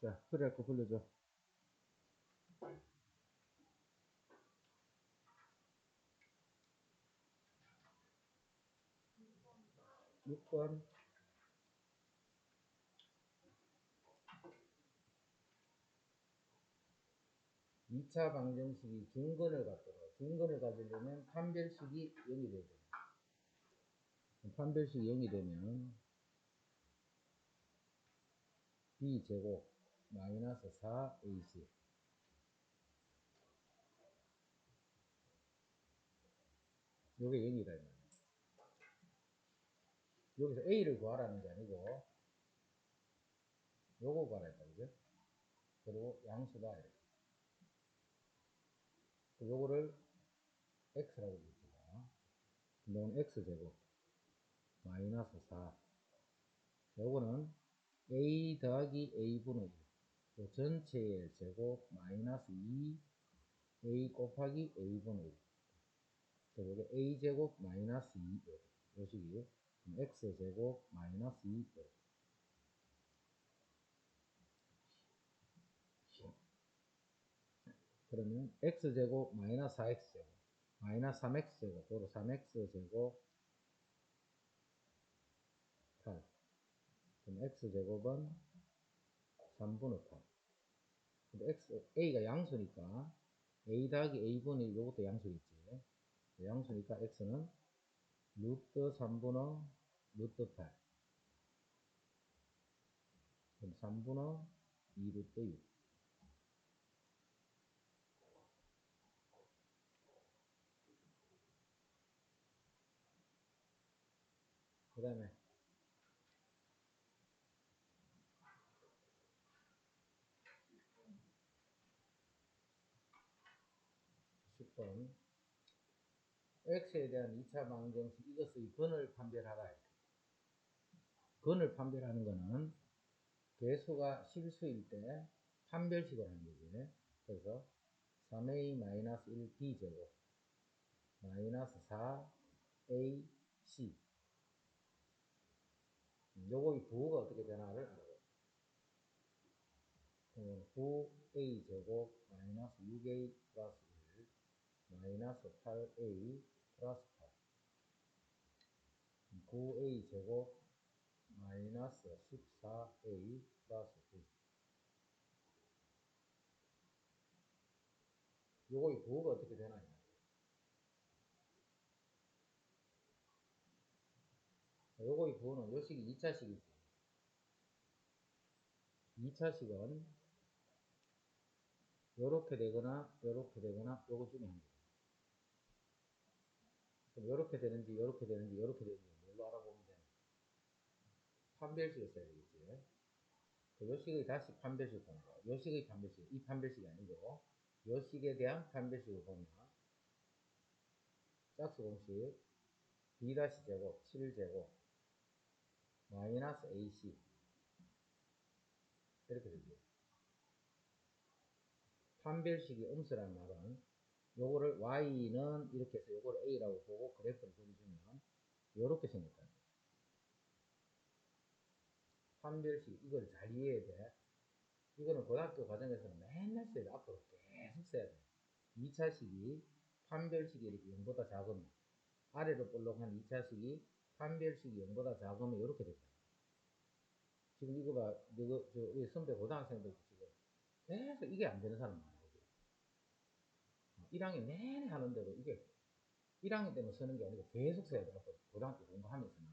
자, 그래 거 불러줘. 6번. 2차 방정식이 중근을 갖도록. 중근을 가지려면 판별식이 0이 돼야 돼. 판별식이 0이 되면 b제곱 마이너스 4ac. 요게 0이다 이 말이야. 여기서 a를 구하라는 게 아니고 요거 구하라 했다, 그죠? 그리고 양수다 이렇게. 요거를 x라고 부릅니다. 이건 x제곱 마이너스 4. 요거는 a 더하기 a분의 1. 요 전체의 제곱 마이너스 2a 곱하기 a분의 1. 요게 a제곱 마이너스 2. 요 식이 x제곱 마이너스 2. 그러면 x제곱 마이너스 4x제곱 마이너스 3x제곱 도로 3x제곱 8. 그럼 x제곱은 3분의 8. 근데 a가 양수니까 a 더하기 a분의 요것도 양수겠지. 양수니까 x는 루트 3분의 루트 8. 그럼 3분의 2 루트 6. 그 다음에 10번. x에 대한 2차 방정식 이것의 근을 판별하라. 근을 판별하는 거는 개수가 실수일 때 판별식을 하는 거지. 그래서 3a-1b제곱 마이너스 4ac. 요거의 부호가 어떻게 되나를 알아요. 9a제곱 마이너스 6a 플러스 1 마이너스 8a 플러스 8. 9a제곱 마이너스 14a 플러스 9. 요거의 부호가 어떻게 되나요? 요거의 부호는 요 식이 2차식이지. 2차식은 요렇게 되거나 요렇게 되거나 요거 중에 한 개. 그럼 요렇게 되는지 요렇게 되는지 요렇게 되는지 뭘로 알아보면 되나? 판별식을 써야 되겠지. 요 식의 다시 판별식 보는 거. 요 식의 판별식, 이 판별식이 아니고 요 식에 대한 판별식을 보면 짝수 공식 b-제곱 7제곱 마이너스 ac 이렇게 되죠. 판별식이 음수란 말은 요거를 y는 이렇게 해서 요거를 a라고 보고 그래프를 그려주면 요렇게 생겼다. 판별식 이걸 잘 이해해야 돼. 이거는 고등학교 과정에서는 맨날 써야 돼. 앞으로 계속 써야 돼. 2차식이 판별식이 이렇게 0보다 작으면 아래로 볼록한 2차식이 판별식이 0보다 작으면 이렇게 된다. 지금 이거 봐. 우리 선배 고등학생들 지금 계속 이게 안 되는 사람 많아요. 1학년 내내 하는데도 이게 1학년 때문에 쓰는 게 아니고 계속 써야 돼. 앞으로 고등학교 공부하면서는.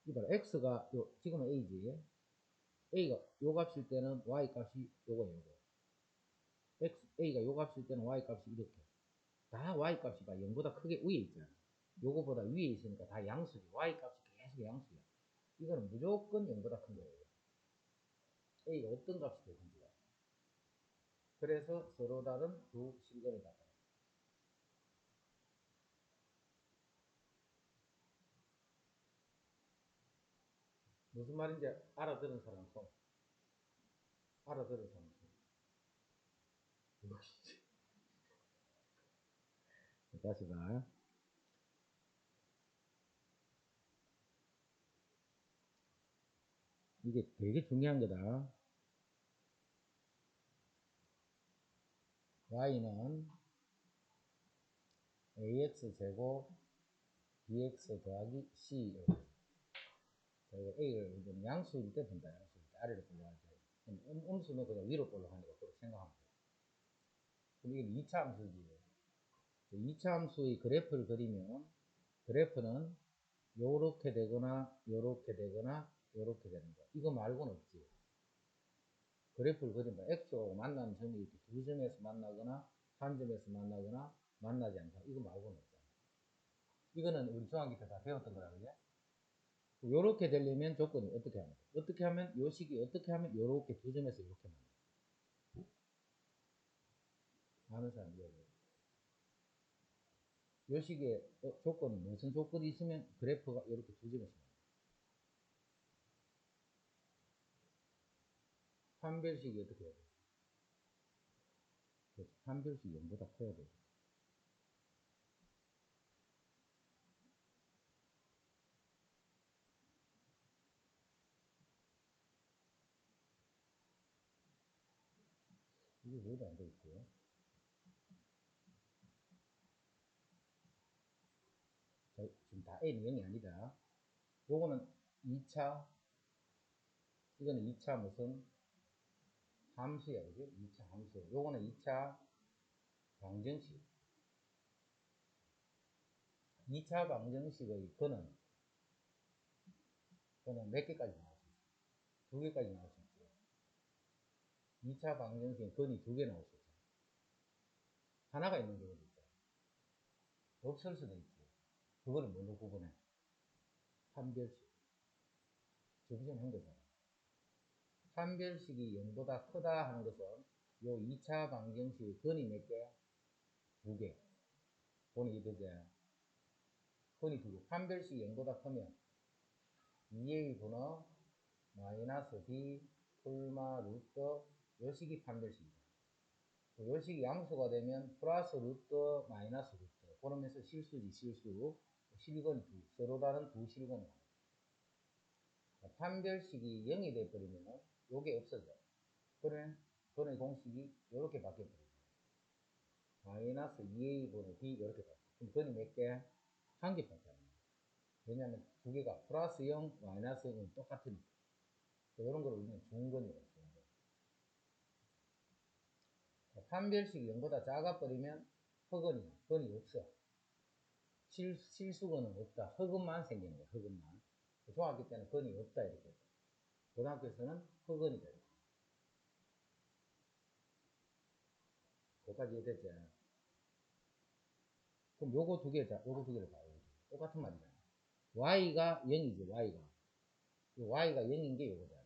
이봐라. x가 지금은 a지. a가 요 값일 때는 y 값이 요거예요. a가 요 값일 때는 y 값이 이렇게. 다 y 값이 봐. 0보다 크게 위에 있잖아. 요거보다 위에 있으니까 다 양수지. y 값이 계속 양수야. 이거는 무조건 0보다 큰 거예요. a가 어떤 값이 되든지가. 그래서 서로 다른 두 실근을 갖다. 무슨 말인지 알아들은 사람 손. 알아들은 사람 손. 다시 봐. 이게 되게 중요한 거다. y는 ax제곱 bx 더하기 c. a를 양수일 때 본다. 양수일 때 아래로 올라갈 때. 음수는 그냥 위로 올라가니까 그렇게 생각하면 돼요. 그럼 이게 2차 함수지. 2차 함수의 그래프를 그리면 그래프는 요렇게 되거나 요렇게 되거나 요렇게 되는 거. 이거 말고는 없지. 그래프를 그린다. x하고 만나는 점이 이렇게 두 점에서 만나거나 한 점에서 만나거나 만나지 않다. 이거 말고는 없잖아. 이거는 우리 중학교 때 다 배웠던 거라 그래. 요렇게 되려면 조건이 어떻게 하면 돼? 어떻게 하면 요 식이 어떻게 하면 요렇게 두 점에서 이렇게 만나. 아는 사람 이야기. 요 식의 조건이 무슨 조건이 있으면 그래프가 이렇게 두 점에서 만나. 판별식이 어떻게 해야 돼? 그렇지. 판별식이 0보다 커야 돼. 이게 왜도 안 돼 있고요. 자, 지금 다 A는 0이 아니다. 요거는 2차, 이거는 2차 무슨 함수야, 그지? 2차 함수. 요거는 2차 방정식. 2차 방정식의 근은 몇 개까지 나올 수 있어? 두 개까지 나올 수 있죠. 2차 방정식은 근이 두 개 나올 수 있죠. 하나가 있는 경우도 있죠. 없을 수도 있지. 그거를 뭘로 구분해? 판별식. 점점 한 거잖아. 판별식이 0보다 크다 하는 것은 요 2차 방정식의 근이 몇 개? 두 개. 보니 이되지? 근이 두 개. 판별식이 0보다 크면 2a 분의 마이너스 b 풀마 루트 요 식이 판별식이다. 요 식이 양수가 되면 플러스 루트 마이너스 루트 그러면서 실수지 실수. 실근이 서로 다른 두 실근이 나와요. 판별식이 0이 돼버리면 요게 없어져. 그러면 근의 공식이 요렇게 바뀌어버리죠. 마이너스 2a분의 b 이렇게 바뀌어. 그럼 근이 몇 개? 한 개밖에 안 나와요. 왜냐하면 두 개가 플러스 0, 마이너스 0은 똑같으니까. 이런 걸 우리는 중근이라고 쓰는 거예요. 판별식이 0보다 작아버리면 흑은이야. 근이 없어. 실수근은 없다. 흑은만 생기는 거야. 흑은만. 중학교 때는 근이 없다 이렇게. 고등학교에서는 흑은이 돼요. 거기까지 이해됐지? 그럼 요거 두 개자. 요거 두 개를 봐요. 똑같은 말이잖아. y가 0이지. y가 0인 게 요거잖아.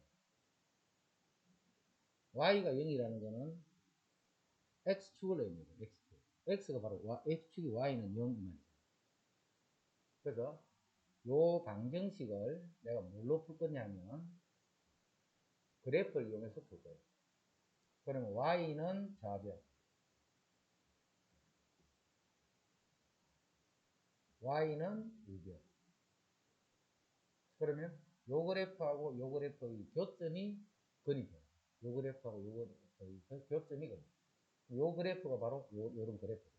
y가 0이라는 거는 x축을 의미해요. x축. x가 바로 x축이 y는 0 이 말이죠. 그래서 요 방정식을 내가 뭘로 풀 거냐면 그래프를 이용해서 풀 거예요. 그러면 y는 좌변, y는 우변. 그러면 요 그래프하고 요 그래프의 교점이 근이 돼요. 요 그래프하고 요 그래프의 교점이 근이. 요 그래프가 바로 요런 그래프예요.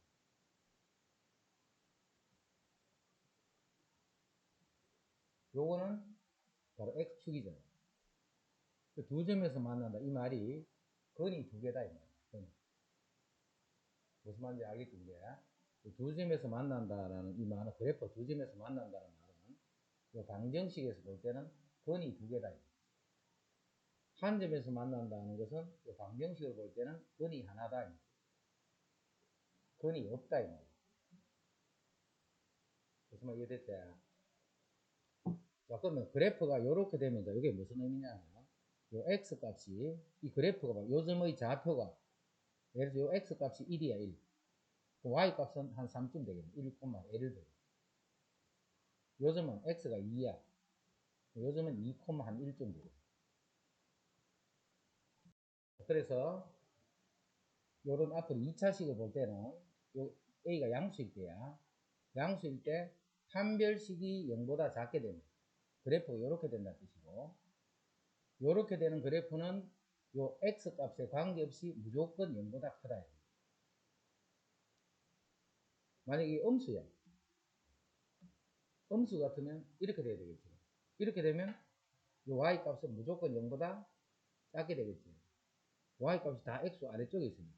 요거는 바로 x축이잖아요. 두 점에서 만난다. 이 말이 근이 두 개다 이 말이야. 무슨 말인지 알겠지 이제? 두 점에서 만난다라는 이 말은 그래프 두 점에서 만난다는 말은 이 방정식에서 볼 때는 근이 두 개다. 한 점에서 만난다는 것은 이 방정식을 볼 때는 근이 하나다. 근이 없다 이 말이야. 무슨 말 이해됐지? 자, 그러면 그래프가 이렇게 되면 이게 무슨 의미냐면 요 x 값이 이 그래프가 봐. 요즘의 좌표가 예를 들어 요 x 값이 1이야 1. y 값은 한 3쯤 되겠네. 1, 예를 들어. 요즘은 x가 2야. 요즘은 2, 한 1쯤 되고. 그래서 요런 앞으로 2차식을 볼 때는 요 a가 양수일 때야. 양수일 때 판별식이 0보다 작게 되면 그래프가 이렇게 된다는 뜻이고, 이렇게 되는 그래프는 요 x 값에 관계없이 무조건 0보다 크다. 만약에 이 음수야. 음수 같으면 이렇게 돼야 되겠지. 이렇게 되면 이 y 값은 무조건 0보다 작게 되겠지. y 값이 다 x 아래쪽에 있습니다.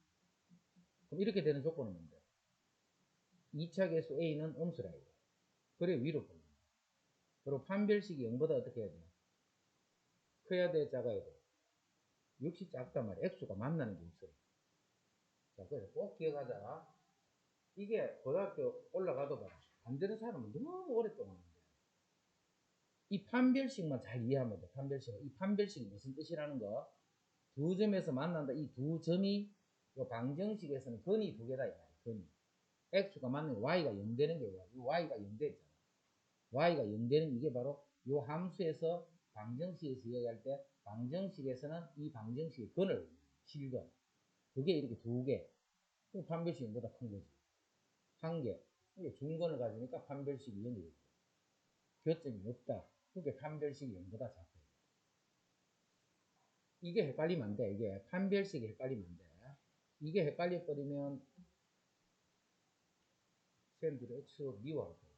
그럼 이렇게 되는 조건은 뭔데? 2차 계수 a는 음수라 이거. 그래 위로 보는 거야. 그리고 판별식이 0보다 어떻게 해야 돼? 커야 돼, 작아야 돼? 역시 작단 말이야. x가 만나는 게 없어. 자, 그래서 꼭 기억하자. 이게 고등학교 올라가도 봐. 안 되는 사람은 너무 오랫동안 하는데. 이 판별식만 잘 이해하면 돼. 판별식. 이 판별식이 무슨 뜻이라는 거? 두 점에서 만난다. 이 두 점이 이 방정식에서는 근이 두 개다. 이 말이야. 근이. x가 맞는 y가 0 되는 게 뭐야? 이 y가 0 됐잖아. y가 0 되는 이게 바로 이 함수에서 방정식에서 이야기할 때 방정식에서는 이 방정식의 근을 실근. 그게 이렇게 두 개. 판별식이 0보다 큰 거지. 한 개. 이게 중근을 가지니까 판별식이 0이 되고. 교점이 없다. 그러니까 판별식이 0보다 작다. 이게 헷갈리면 안 돼. 이게 판별식이 헷갈리면 안 돼. 이게 헷갈려버리면 쌤들이 X 미워할 거야.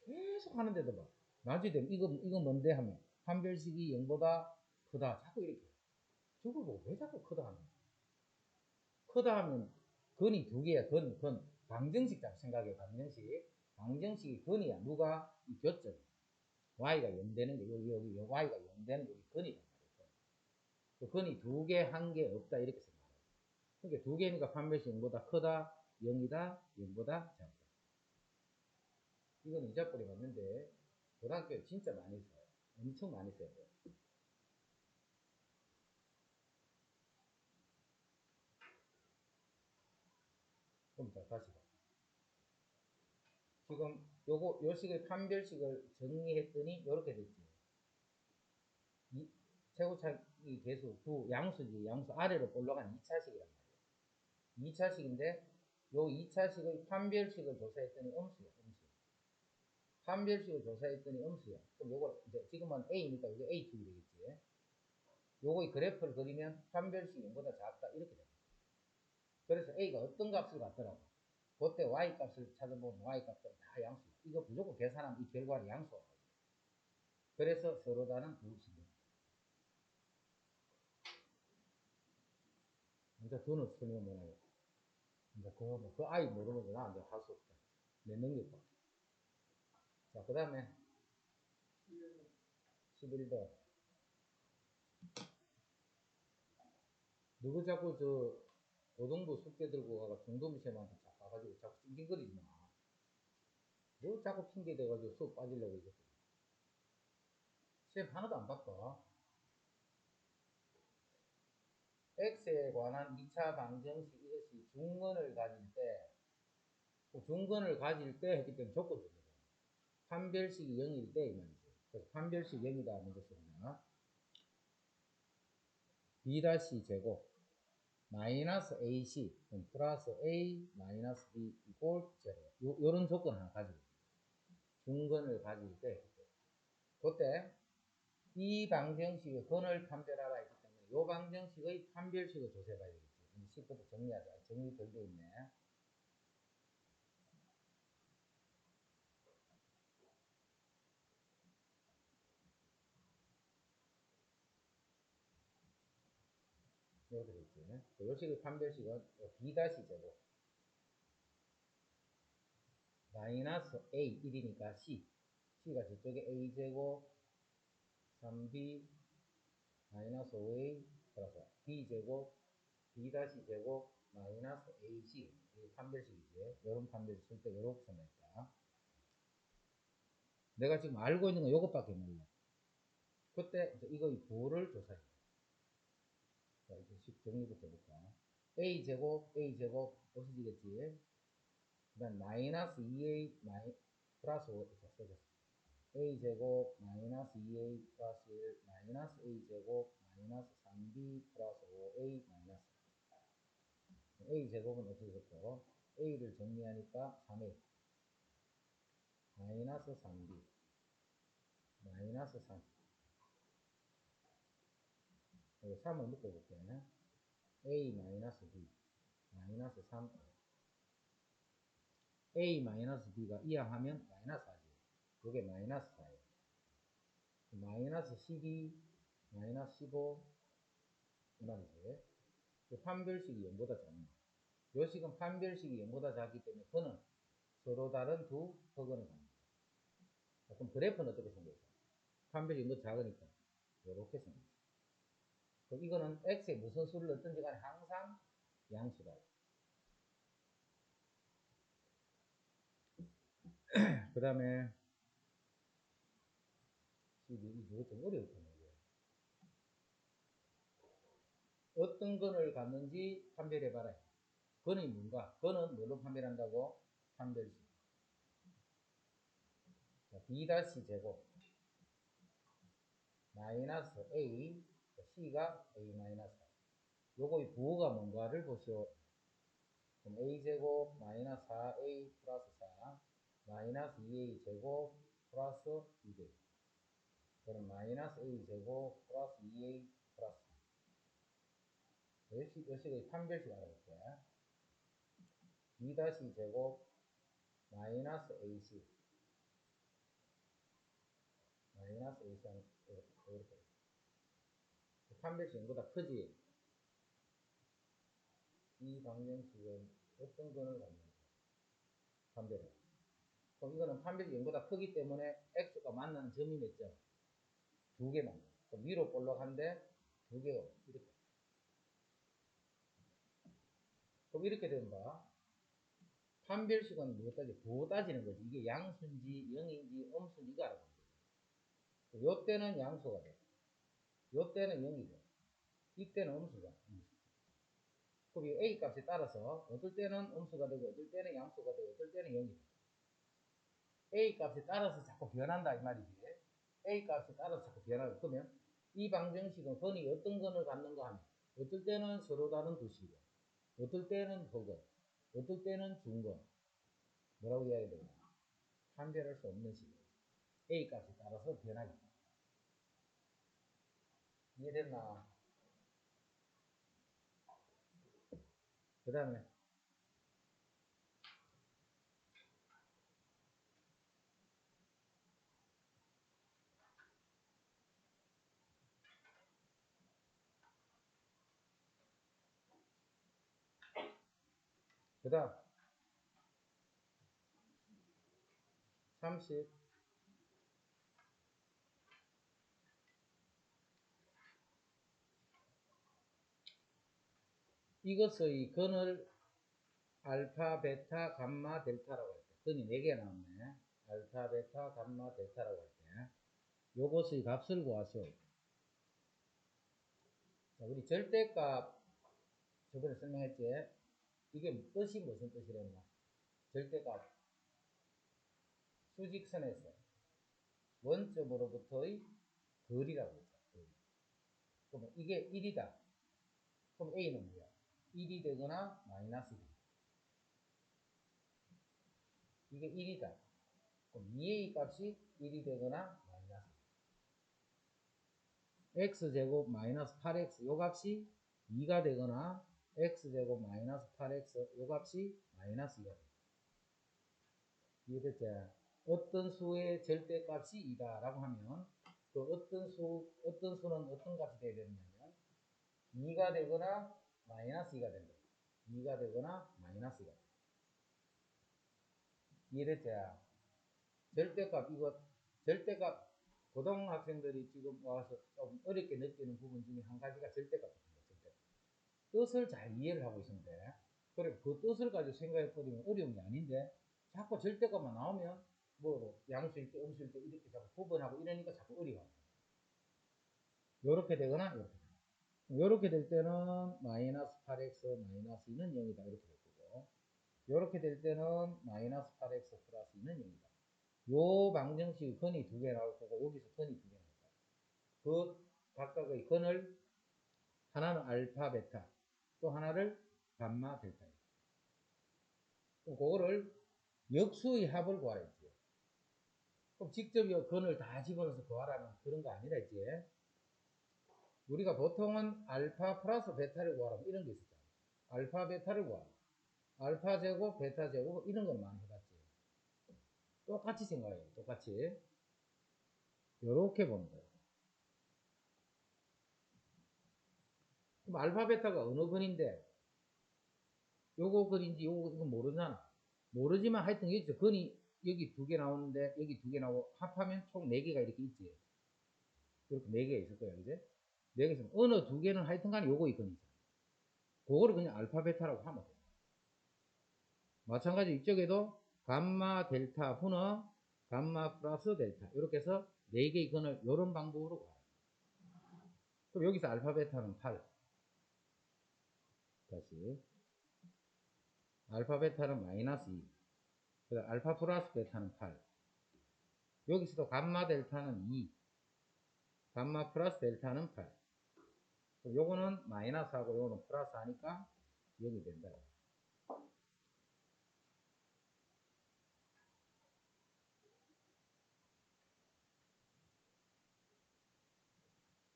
계속 하는데도 봐. 나중에 되면 이거 뭔데 하면 판별식이 0보다 크다. 자꾸 이렇게. 저걸 보고 왜 자꾸 크다 하는 거야. 크다 하면 근이 두 개야. 근. 방정식 잘 생각해. 방정식. 방정식이 근이야. 누가? 이 교점. y가 0 되는 게 여기 y가 0 되는 게 여기 근이란 말이야. 그 근이 두 개, 한 개 없다 이렇게 생각해. 그러니까 두 개니까 판별식 0보다 크다, 0이다, 0보다 작다. 이건 이자꼴이 맞는데 고등학교에 진짜 많이 써요. 엄청 많이 써요. 그럼 자 다시 봐. 지금 요 식의 판별식을 정리했더니 이렇게 됐지. 최고차기 계수 9 양수지. 양수 아래로 올라간 2차식이란 말이에요. 2차식인데 요 2차식의 판별식을 조사했더니 음수야. 음수. 판별식을 조사했더니 음수야. 그럼 요걸 이제 지금은 A니까 이게 A2이 되겠지. 요거의 그래프를 그리면 판별식이 0보다 작다 이렇게 됩니다. 그래서 A가 어떤 값을 갖더라고. 그때 Y 값을 찾아보면 Y 값은 다 양수. 이거 무조건 계산하면 이 결과를 양수하고. 그래서 서로 다른 부식입니다. 이제 두는 설명 못 하겠다. 이제 그 아이 모르는 거 나 이제 할 수 없다. 내 능력 봐. 자, 그 다음에 11번. 누구 자꾸 고등부 숙제 들고 가가 중등부 시험한테 자꾸 가가지고 자꾸 찡찡거리지 마. 너 자꾸 핑계 대가지고 수업 빠지려고 이거. 시험 하나도 안 바꿔. x에 관한 2차 방정식 이것이 중근을 가질 때, 중근을 가질 때 했기 때문에 조건적이다. 판별식이 0일 때 이 말이지. 그래서 판별식 0이다 하는 것입니다. b-제곱 마이너스 ac 플러스 a 마이너스 b 이꼴 제로. 요런 조건 하나 가지고 중근을 가질 때 그때 이 방정식의 근을 판별하라 했기 때문에 이 방정식의 판별식을 조사해봐야 되겠지. 이제 10부터 정리하자. 정리 덜 돼 있네. 이렇게 됐지. 요 식의 판별식은 b-제곱 마이너스 a 1이니까 c가 저쪽에 a제곱 3b 마이너스 5a 플러스 b제곱 b-제곱 마이너스 ac 이 판별식이지. 이런 판별식 쓸 때 이렇게 생각했다. 내가 지금 알고 있는 건 이것밖에 몰라. 그때 이거 부호를 조사해. 자, 이제 식 정리부터 해볼까. a제곱 없어지겠지. 그 다음 마이너스 2a 플러스 5 이렇게 써졌어. a제곱 마이너스 2a 플러스 1 마이너스 a제곱 마이너스 3b 플러스 5a 마이너스 a제곱은 없어졌고 a를 정리하니까 3a 마이너스 3b 마이너스 3 3을 묶어볼게. a 마이너스 b 마이너스 3 A 마이너스 B가 이항하면 마이너스 4지. 요게 마이너스 4예요. 마이너스 12, 마이너스 15, 이 말이지. 판별식이 0보다 작네. 요 식은 판별식이 0보다 작기 때문에 그는 서로 다른 두 흑은을 갖는다. 그럼 그래프는 어떻게 생겼어? 판별이 0보다 작으니까 이렇게 생겼어. 그럼 이거는 x에 무슨 수를 넣든지 간에 항상 양수다. 그 다음에 이거 좀 어려웠거든요. 어떤 근을 갖는지 판별해봐라. 근이 뭔가? 근은 뭘로 판별한다고? 판별식. B-제곱 마이너스 A C가 A 마이너스 4. 요거의 부호가 뭔가를 보시오. 그럼 A제곱 마이너스 4A 플러스 4 마이너스 2A 제곱 플러스 2B. 그럼 마이너스 A제곱 플러스 2A 플러스 4. 요식의 판별식 알아볼게. B-제곱 마이너스 AC 마이너스 AC 이렇게 판별식 보다 크지. 이 방정식은 어떤 근을 갖는 거야? 판별을. 그럼 이거는 판별이 0보다 크기 때문에 x가 만나는 점이 몇 점? 두 개 만나. 그럼 위로 볼록한데 두 개가 이렇게. 그럼 이렇게 된다. 판별식은 뭐 따지? 부호 따지는 거지. 이게 양수인지 영인지 음수인지 이거 알아보는 거지. 요 때는 양수가 돼. 요 때는 0이 돼. 이때는 음수가. 그럼 이 a 값에 따라서 어떨 때는 음수가 되고 어떨 때는 양수가 되고 어떨 때는 0이 돼. A 값에 따라서 자꾸 변한다 이 말이지. A 값에 따라서 자꾸 변하고. 그러면 이 방정식은 근이 어떤 근을 갖는가 하면 어떨 때는 서로 다른 두 식이고 어떨 때는 흑은 어떨 때는 중근. 뭐라고 이야기해야 되나? 판별할 수 없는 식이에요. A 값에 따라서 변하기. 이해됐나? 그 다음에 그 다음 30 이것의 근을 알파, 베타, 감마, 델타라고 할 때. 근이 4개 나왔네. 알파, 베타, 감마, 델타라고 할 때. 요것의 값을 구하시오. 자, 우리 절대값 저번에 설명했지? 이게 뜻이 무슨 뜻이랬나? 절대값. 수직선에서 원점으로부터의 거리라고 했죠. 그러면 이게 1이다. 그럼 A는 뭐야? 1이 되거나 마이너스 1. 이게 1이다. 그럼 2A 값이 1이 되거나 마이너스 1. x제곱 마이너스 8x 요 값이 2가 되거나 x제곱 마이너스 8x 요 값이 마이너스 2가 된다. 이해됐지? 어떤 수의 절대값이 2다 라고 하면 그 어떤 수는 어떤 값이 되어야 되느냐면 2가 되거나 마이너스 2가 된다. 2가 되거나 마이너스 2가 된다. 이해됐지? 절대값 이거 절대값 고등학생들이 지금 와서 좀 어렵게 느끼는 부분 중에 한 가지가 절대값입니다. 절대값. 뜻을 잘 이해를 하고 있으면 돼. 그래 그 뜻을 가지고 생각해 버리면 어려운 게 아닌데 자꾸 절대값만 나오면 뭐 양수일 때 음수일 때 이렇게 자꾸 구분하고 이러니까 자꾸 어려워. 요렇게 되거나 이렇게 되거나. 요렇게 될 때는 마이너스 8x 마이너스 2는 0이다 이렇게 될 거고 요렇게 될 때는 마이너스 8x 플러스 2는 0이다. 요 방정식의 근이 두 개 나올 거고 여기서 근이 두 개 나올 거야. 그 각각의 근을 하나는 알파 베타 또 하나를 감마 델타. 그거를 역수의 합을 구하라 했지. 그럼 직접 이 근을 다 집어넣어서 구하라면 그런 거 아니라 했지. 우리가 보통은 알파 플러스 베타를 구하라면 이런 게 있었잖아. 알파 베타를 구하라. 알파 제곱 베타 제곱 이런 걸 많이 해봤지. 똑같이 생각해요. 똑같이. 요렇게 보는 거예요. 그럼 알파, 베타가 어느 근인데, 요거 근인지 요거 이건 모르잖아. 모르지만 하여튼 여기서 근이 여기 두 개 나오는데, 여기 두 개 나오고, 합하면 총 4개가 이렇게 있지. 이렇게 4개가 있을 거예요. 그지? 4개 있으면 어느 두 개는 하여튼 간에 요거 이건이죠. 그거를 그냥 알파, 베타라고 하면 돼요. 마찬가지로 이쪽에도 감마, 델타, 분어, 감마 플러스 델타. 이렇게 해서 4개의 근을 이런 방법으로 가요. 그럼 여기서 알파, 베타는 8. 다시. 알파, 베타는 마이너스 2. 그다음 알파 플러스 베타는 8. 여기서도 감마, 델타는 2. 감마 플러스 델타는 8. 요거는 마이너스 하고 요거는 플러스 하니까 0이 된다.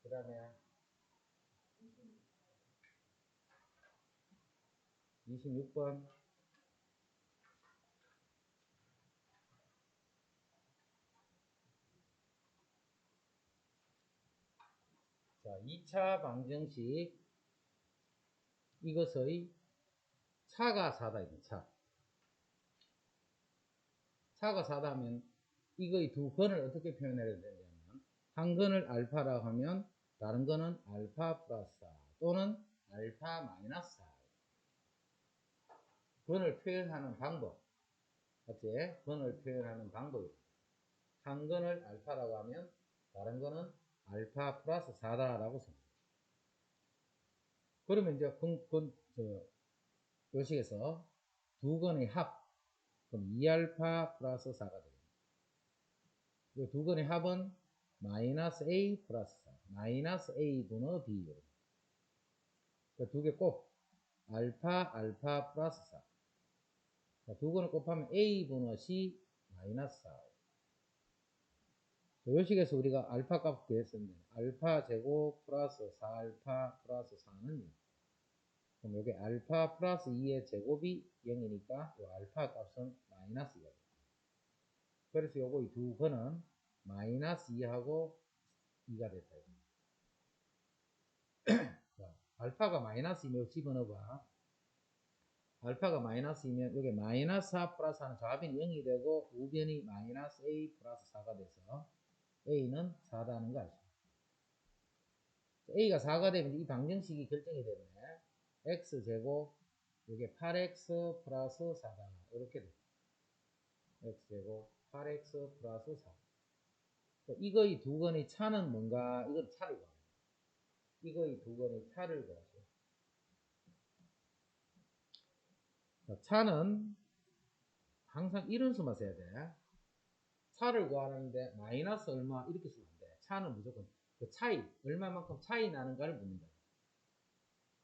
그 다음에 26번. 자, 2차 방정식. 이것의 차가 4다. 차. 차가 4다 하면 이거의 두 근을 어떻게 표현해야 되냐면, 한 근을 알파라고 하면 다른 거는 알파 플러스 4 또는 알파 마이너스 4. 근을 표현하는 방법. 맞지? 근을 표현하는 방법이다. 한 근을 알파라고 하면 다른 거는 알파 플러스 4다라고 생각합니다. 그러면 이제 요식에서 두 근의 합. 그럼 2알파 플러스 4가 되겠습니다. 이 두 근의 합은 마이너스 A 플러스 4. 마이너스 A 분의 B. 두 개 곱. 알파 플러스 4. 두 근을 곱하면 A 분의 C 마이너스 4. 요식에서 우리가 알파 값 구했었는데, 알파 제곱 플러스 4알파 플러스 4는 0. 그럼 여기 알파 플러스 2의 제곱이 0이니까 이 알파 값은 마이너스 2가 돼요. 그래서 요거 이 두 근은 마이너스 2하고 2가 됐다. 자, 알파가 마이너스이면 집어넣어봐. 알파가 마이너스이면 여기 마이너스 4 플러스 하는 좌변이 0이 되고 우변이 마이너스 A 플러스 4가 돼서 A는 4다는 거 아시죠? A가 4가 되면 이 방정식이 결정이 되네. X제곱, 이게 8X 플러스 4다. 이렇게 돼. X제곱, 8X 플러스 4. 이거의 두 건의 차는 뭔가? 이건 차를 구하죠. 이거의 두 건의 차를 구하죠. 차는 항상 이런 수만 써야 돼. 차를 구하는데 마이너스 얼마 이렇게 쓰면 안 돼. 차는 무조건 그 차이, 얼마만큼 차이 나는가를 묻는다.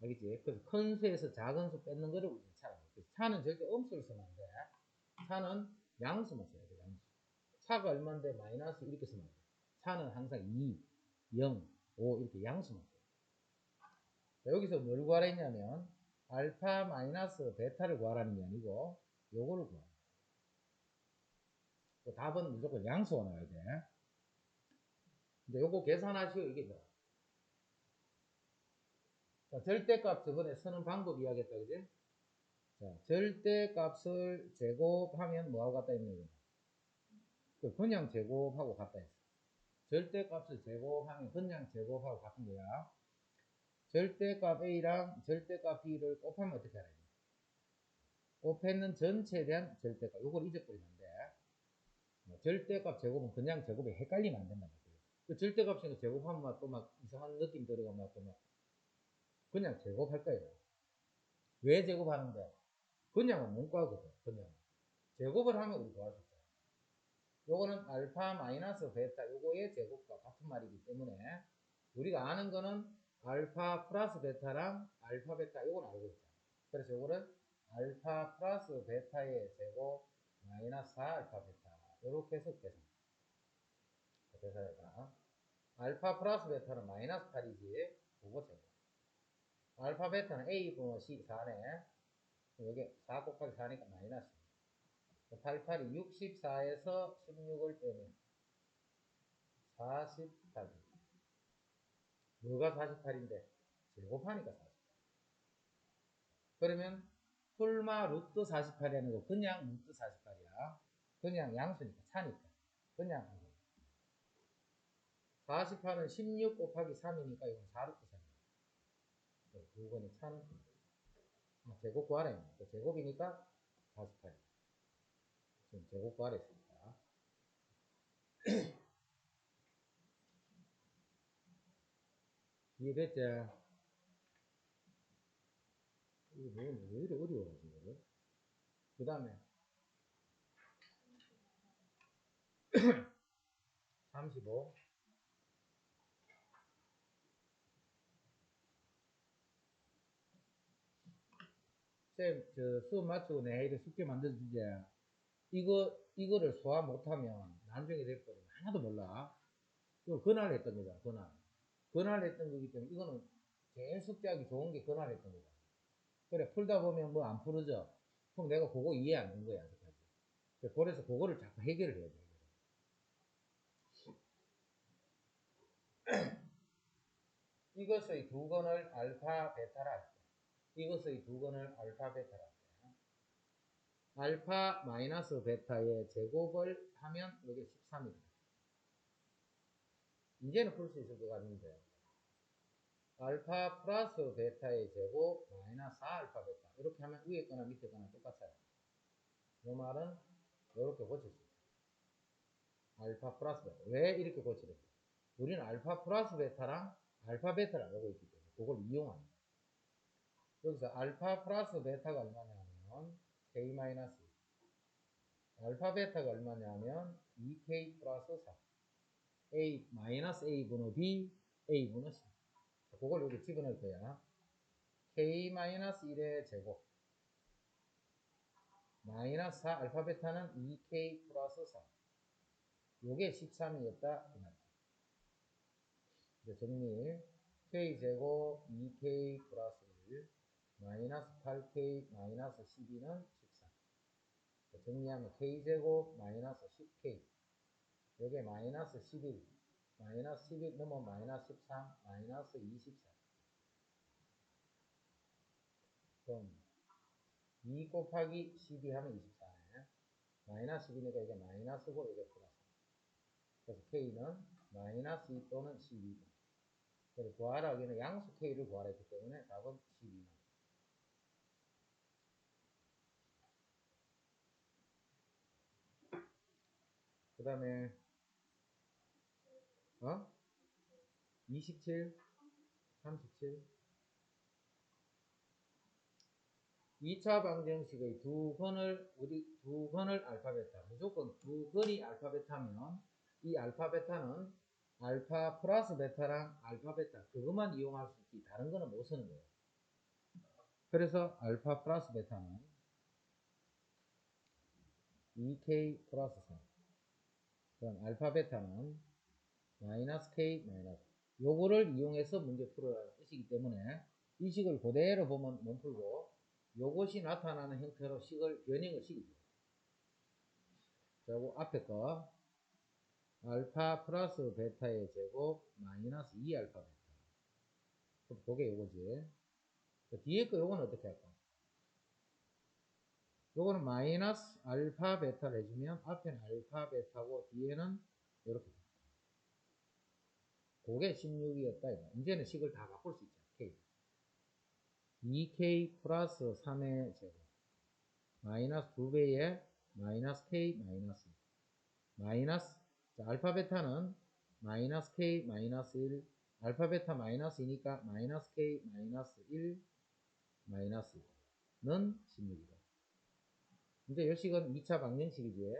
알겠지? 그래서 큰 수에서 작은 수 뺏는 거를 우리는 차라고. 차는 절대 음수를 쓰면 안 돼. 차는 양수만 써야 돼. 양수. 차가 얼마인데 마이너스 이렇게 쓰면 안 돼. 차는 항상 2, 0, 5 이렇게 양수만 써요. 자, 여기서 뭘 구하라 했냐면 알파 마이너스 베타를 구하라는 게 아니고 요거를 구하라. 답은 무조건 양수가 나와야 돼. 이제 요거 계산하시오. 이게 뭐야? 자, 절대값 저번에 쓰는 방법 이야기했다. 그지? 자, 절대값을 제곱하면 뭐하고 같다 했냐면 그냥 제곱하고 같다 했어. 절대값을 제곱하면 그냥 제곱하고 같은 거야. 절대값 A랑 절대값 B를 곱하면 어떻게 하냐? 곱했는 전체에 대한 절대값. 요걸 잊어버리면 안 돼. 절대값 제곱은 그냥 제곱이 헷갈리면 안 된단 말이에요. 그 절대값이니까 제곱하면 또 막 이상한 느낌 들어가면 또 막 그냥 제곱할 거예요. 왜 제곱하는데? 그냥은 문과거든. 그냥 제곱을 하면 우리 구할 수 있어요. 요거는 알파 마이너스 베타 요거의 제곱과 같은 말이기 때문에 우리가 아는 거는 알파 플러스 베타랑 알파 베타 요건 알고 있잖아. 그래서 요거는 알파 플러스 베타의 제곱 마이너스 4 알파 베타 요렇게 해서 계산해봐. 알파 플러스 베타는 마이너스 8이지. 그거 제곱. 알파 베타는 A 분의 C 4네. 여기 4 곱하기 4니까 마이너스. 88이 64에서 16을 빼면 48. 뭐가 48인데? 제곱하니까 48. 그러면 풀마 루트 48이 아니고 그냥 루트 48이야. 그냥 양수니까 차니까. 그냥 48은 16 곱하기 3이니까 이건 4루트 3이야. 두 번의 차는 제곱 구하래. 제곱이니까 48. 지금 제곱 구하랬습니다. 이해됐지? 이거 왜 이렇게 어려워가지고. 그 다음에 35. 쌤, 수업 마치고 내일 숙제 만들어주지. 이거를 소화 못하면 나중에 될거는 하나도 몰라. 이걸 그날 했던 거잖아, 그날. 그날 했던 거기 때문에 이거는 제일 숙제하기 좋은 게 그날 했던 거다. 그래, 풀다 보면 뭐 안 풀어져. 그럼 내가 그거 이해 안 된 거야, 아직까지. 그래서 그거를 자꾸 해결을 해야 돼. 이것의 두건을 알파, 베타라 할 때. 이것의 두건을 알파, 베타라 할 때. 알파 마이너스 베타의 제곱을 하면 이게 13이다. 이제는 풀 수 있을 것 같은데. 알파 플러스 베타의 제곱 마이너스 4알파 베타. 이렇게 하면 위에 거나 밑에 거나 똑같아요. 이 말은 이렇게 고칠 수 있어요. 알파 플러스 베타. 왜 이렇게 고치는지. 우리는 알파 플러스 베타랑 알파 베타를 알고 있기 때문에 그걸 이용합니다. 여기서 알파 플러스 베타가 얼마냐면 k 마이너스 알파 베타가 얼마냐면 2k 플러스 4 a 마이너스 a분의 b a분의 c. 그걸 여기 집어넣을 거야. k 마이너스 1의 제곱 마이너스 4 알파 베타는 2k 플러스 4. 요게 13이었다. 이제 정리. k제곱 2k 플러스 1 마이너스 8k 마이너스 12는 13. 정리하면 k제곱 마이너스 10k 요게 마이너스 11 마이너스 11 넘어 마이너스 13 마이너스 24. 그럼 2 곱하기 12 하면 24네. 마이너스 12니까 이게 마이너스고 이게 플러스. 그래서 k는 마이너스 2 또는 12. 그래서 구하라 하기는 양수 k를 구하라 했기 때문에 답은 12만. 그 다음에 27 37 2차 방정식의 두 건을 알파 베타. 무조건 두 건이 알파 베타면 이 알파 베타는 알파 플러스 베타랑 알파 베타 그것만 이용할 수 있지 다른 거는 못 쓰는 거예요. 그래서 알파 플러스 베타는 2k 플러스 3. 그럼 알파 베타는 마이너스 k 마이너스. 요거를 이용해서 문제 풀어라는 뜻이기 때문에 이 식을 그대로 보면 못 풀고 요것이 나타나는 형태로 변형을 시키죠. 그리고 앞에 거 알파 플러스 베타의 제곱 마이너스 2알파 베타. 그럼 그게 요거지. 뒤에 거 요거는 어떻게 할까? 요거는 마이너스 알파 베타를 해주면 앞에는 알파 베타고 뒤에는 이렇게. 그게 16이었다. 이제는 식을 다 바꿀 수 있죠. K. 2K 플러스 3의 제곱. 마이너스 2배의 마이너스 K 마이너스. 마이너스. 자, 알파 베타는 마이너스 K 마이너스 1. 알파 베타 마이너스이니까 마이너스 K 마이너스 1 마이너스는 16이다. 이제 이 식은 2차 방정식이지.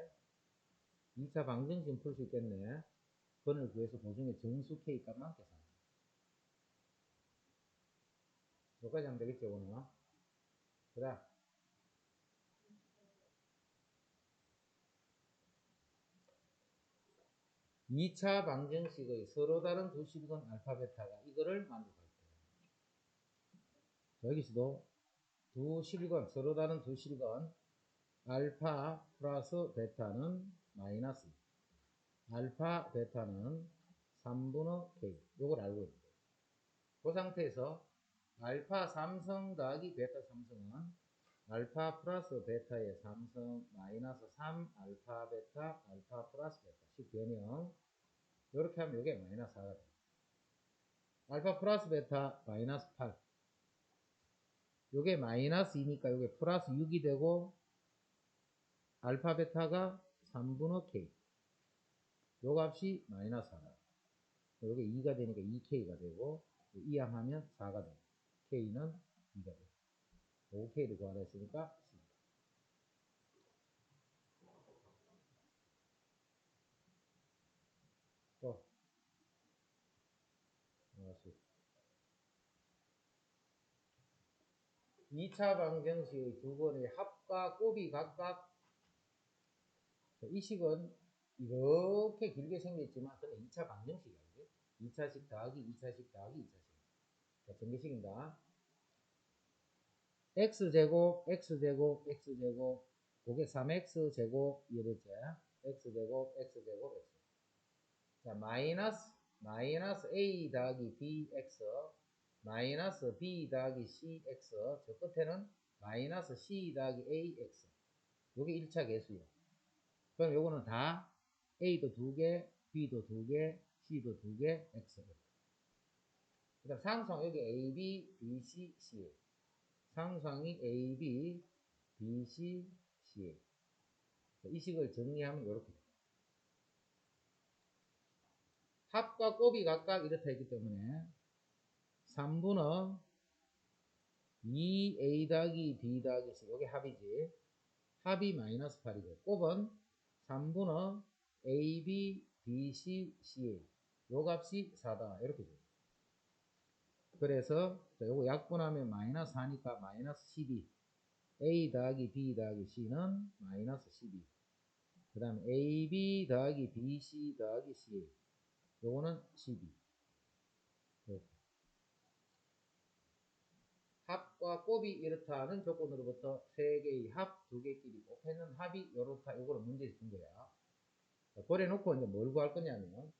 2차 방정식은 풀 수 있겠네. 그걸 구해서 보중에 정수 K 값만 계산합니다. 여기까지 하면 되겠죠, 오늘. 그래. 2차 방정식의 서로 다른 두 실건 알파 베타가 이거를 만족할 때 여기서도 두 실건 서로 다른 두 실건 알파 플러스 베타는 마이너스 2. 알파 베타는 3분의 k. 요걸 알고 있는 거예요. 그 상태에서 알파 3성 더하기 베타 3성은 알파 플러스 베타의 3성 마이너스 3 알파 베타 알파 플러스 베타 식 변형. 이렇게 하면 이게 마이너스 4가 돼요. 알파 플러스 베타 마이너스 8. 요게 마이너스 2니까 요게 플러스 6이 되고 알파 베타가 3분의 k. 요 값이 마이너스 4다. 요게 2가 되니까 2k가 되고 이항하면 4가 돼요. k는 2가 돼요. 5k를 구하라 했으니까 C. 또 2차 방정식의 두 번의 합과 곱이 각각 이 식은 이렇게 길게 생겼지만 그건 2차 방정식이야. 2차식 더하기 2차식 더하기 2차식. 자, 전개식입니다. x제곱 x제곱 x제곱 그게 3x제곱 이랬죠. x제곱 x제곱 x. 자, 마이너스 a 더하기 bx 마이너스 b 더하기 cx 저 끝에는 마이너스 c 더하기 ax 요게 1차 계수예요. 그럼 요거는 다 a도 2개 b도 2개 c도 2개 x. 그 다음 상수항 여기 a, b, b, c, c 상수항이 a, b, b, c, c 이 식을 정리하면 이렇게 돼요. 합과 곱이 각각 이렇다 했기 때문에 3분의 2a 더하기 b 더하기 c 요게 합이지. 합이 마이너스 8이고 곱은 3분의 ab, bc, ca 요 값이 4다 이렇게 돼요. 그래서 요거 약분하면 마이너스 4니까 마이너스 12 a 더하기 b 더하기 c는 마이너스 12 그 다음에 ab 더하기 bc 더하기 ca 요거는 12 이렇게. 합과 곱이 이렇다는 조건으로부터 3개의 합 2개끼리 곱해는 합이 이렇다. 이거를 문제에서 준 거야. 그래 놓고 이제 뭘 구할 거냐면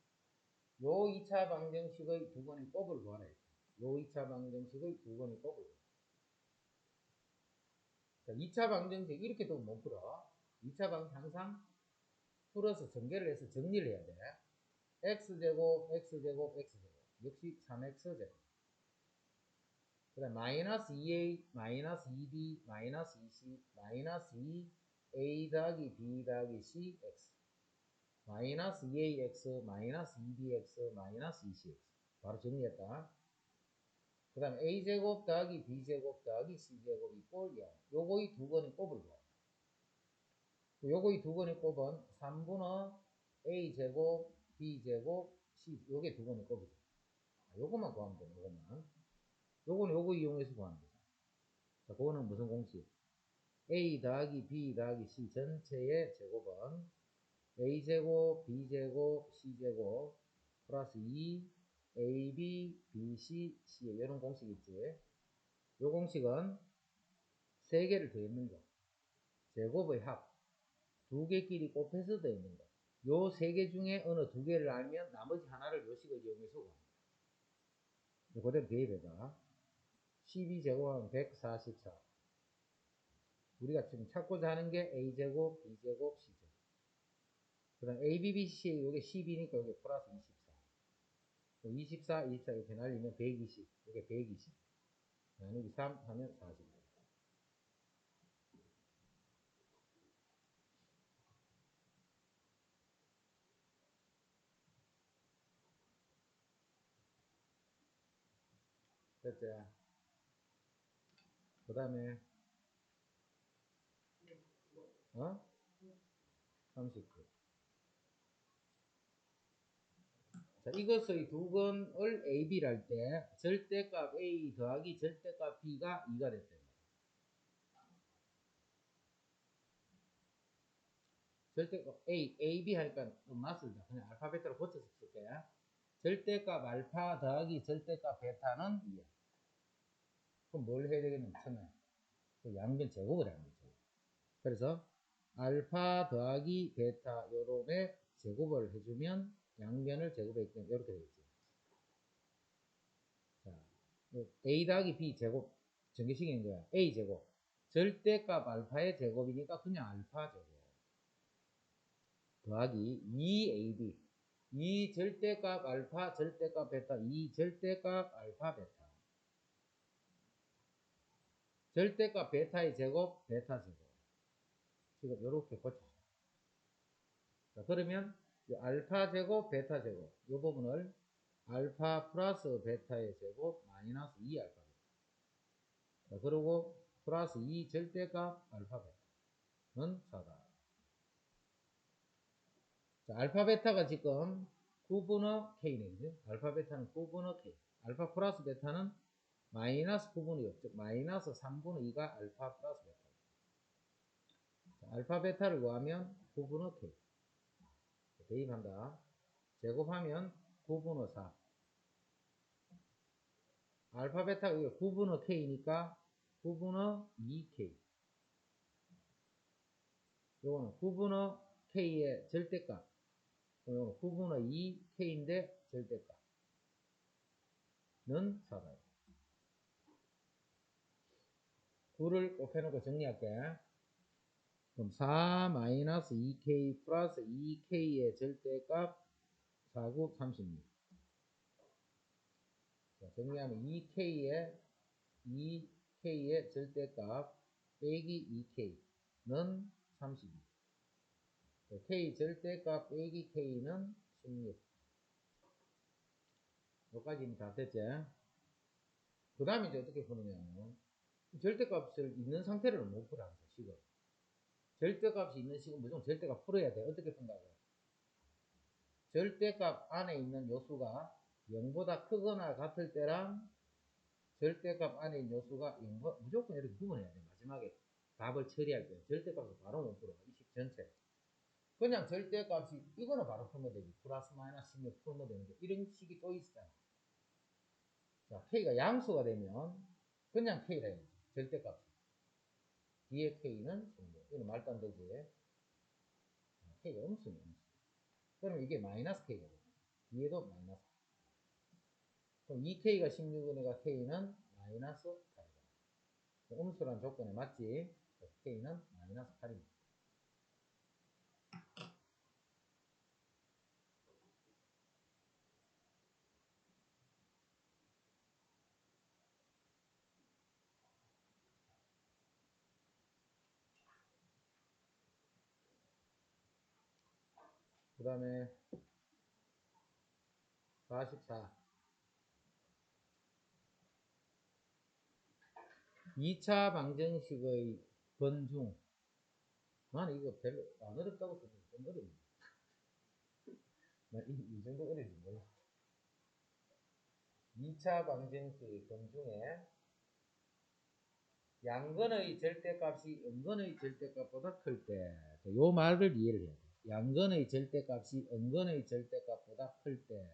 요 2차 방정식의 두 번의 곱을 구하라 했죠. 요 2차 방정식의 두 번의 곱을. 자, 2차 방정식 이렇게 도 못 풀어. 2차 방정식 항상 풀어서 전개를 해서 정리를 해야 돼. x제곱 x제곱 x제곱 역시 3x제곱 그 다음 마이너스 2a 마이너스 2b 마이너스 2c 마이너스 2a 더하기 b 더하기 c x 마이너스 2ax 마이너스 2bx 마이너스 2cx 바로 정리했다. 그 다음 a제곱 더하기 b제곱 더하기 c제곱이 꼴이야. 요거의 두 번의 곱을 구하. 요거의 두 번의 곱은 3분의 a제곱 b제곱 c 요게 두 번의 곱이죠. 요것만 구하면 돼. 요거는 요거 이용해서 구하는 거죠. 자, 그거는 무슨 공식? a 더하기 b 더하기 c 전체의 제곱은 a제곱 b제곱 c제곱 플러스 2ab bc c 이런 공식이 있지. 요 공식은 3개를 더했는 거. 제곱의 합. 2개끼리 곱해서 더했는 거. 요 3개 중에 어느 2개를 알면 나머지 하나를 요 식을 이용해서 구합니다. 그대로 대입해봐. 12제곱하면 144. 우리가 지금 찾고자 하는 게 a제곱, b제곱, c제곱. 그 다음 abbc 요게 10이니까 요게 플러스 24. 24 이렇게 날리면 120. 요게 120. 나누기 3 하면 40. 됐죠? 그 다음에 39. 자, 이것의 두근을 AB를 할 때 절대값 A 더하기 절대값 B가 2가 됐다. 절대값 AB 하니까 좀 낯설다. 그냥 알파벳으로 고쳐서 쓸게. 절대값 알파 더하기 절대값 베타는 2야. 그럼 뭘 해야 되겠냐면 처음에 그 양변 제곱을 하는 거죠. 그래서 알파 더하기 베타 요놈의 제곱을 해주면 양변을 제곱했기 때문에 이렇게 되겠죠. 자, a 더하기 b 제곱 전개식인 거야. a 제곱 절대값 알파의 제곱이니까 그냥 알파 제곱 더하기 2ab 이 절대값 알파 절대값 베타 이 절대값 알파 베타 절대값 베타의 제곱 베타 제곱 지금 이렇게 고쳐줘. 자, 그러면 알파 제곱 베타 제곱 이 부분을 알파 플러스 베타의 제곱 마이너스 2알파 베타. 자, 그리고 플러스 2 절대값 알파 베타는 4다. 자, 알파 베타가 지금 9분의 K네. 그죠? 알파 베타는 9분의 K. 알파 플러스 베타는 마이너스 9분의 6. 즉, 마이너스 3분의 2가 알파 플러스 베타. 자, 알파 베타를 구하면 9분의 K. 대입한다. 제곱하면 9분의 4. 알파 베타가 9분의 K니까 9분의 2K. 요거는 9분의 K의 절대값. 요거는 9분의 2K인데 절대값는 4다. 9를 곱해놓고 정리할게. 그럼 4 마이너스 2K 플러스 2K의 절대값 4곱 36. 자, 정리하면 2K의 절대값 빼기 2K는 32. K 절대값 빼기 K는 16. 여기까지는 다 됐지? 그 다음에 이제 어떻게 푸느냐면 절대값을 있는 상태를 못 풀어 항상 식을. 절대값이 있는 식은 무조건 절대값 풀어야 돼. 어떻게 푼다고? 절대값 안에 있는 요수가 0보다 크거나 같을 때랑 절대값 안에 있는 요수가 0보다 무조건 이렇게 구분해야 돼. 마지막에 답을 처리할 때 절대값을 바로 못 풀어. 이 식 전체. 그냥 절대값이 이거는 바로 풀면 되지. 플러스 마이너스 16 풀면 되는데 이런 식이 또 있잖아. 자, K가 양수가 되면 그냥 K라 해야지. 절대값이. 뒤에 K는 16. 이건 말도 안 되지. K가 음수네, 음수. 그러면 이게 마이너스 K가 돼. 뒤에도 마이너스 K. 그럼 2K가 16이니까 K는 마이너스 8이다. 음수란 조건에 맞지? K는 마이너스 8입니다. 그 다음에 44. 2차 방정식의 번중. 나는 이거 별로 안 어렵다고 생각해. 좀 어렵네. 이 정도 어려운지 몰라. 2차 방정식의 번중에 양근의 절대값이 음근의 절대값보다 클 때, 요 말을 이해를 해야 돼. 양근의 절대값이 음근의 절대값보다 클 때.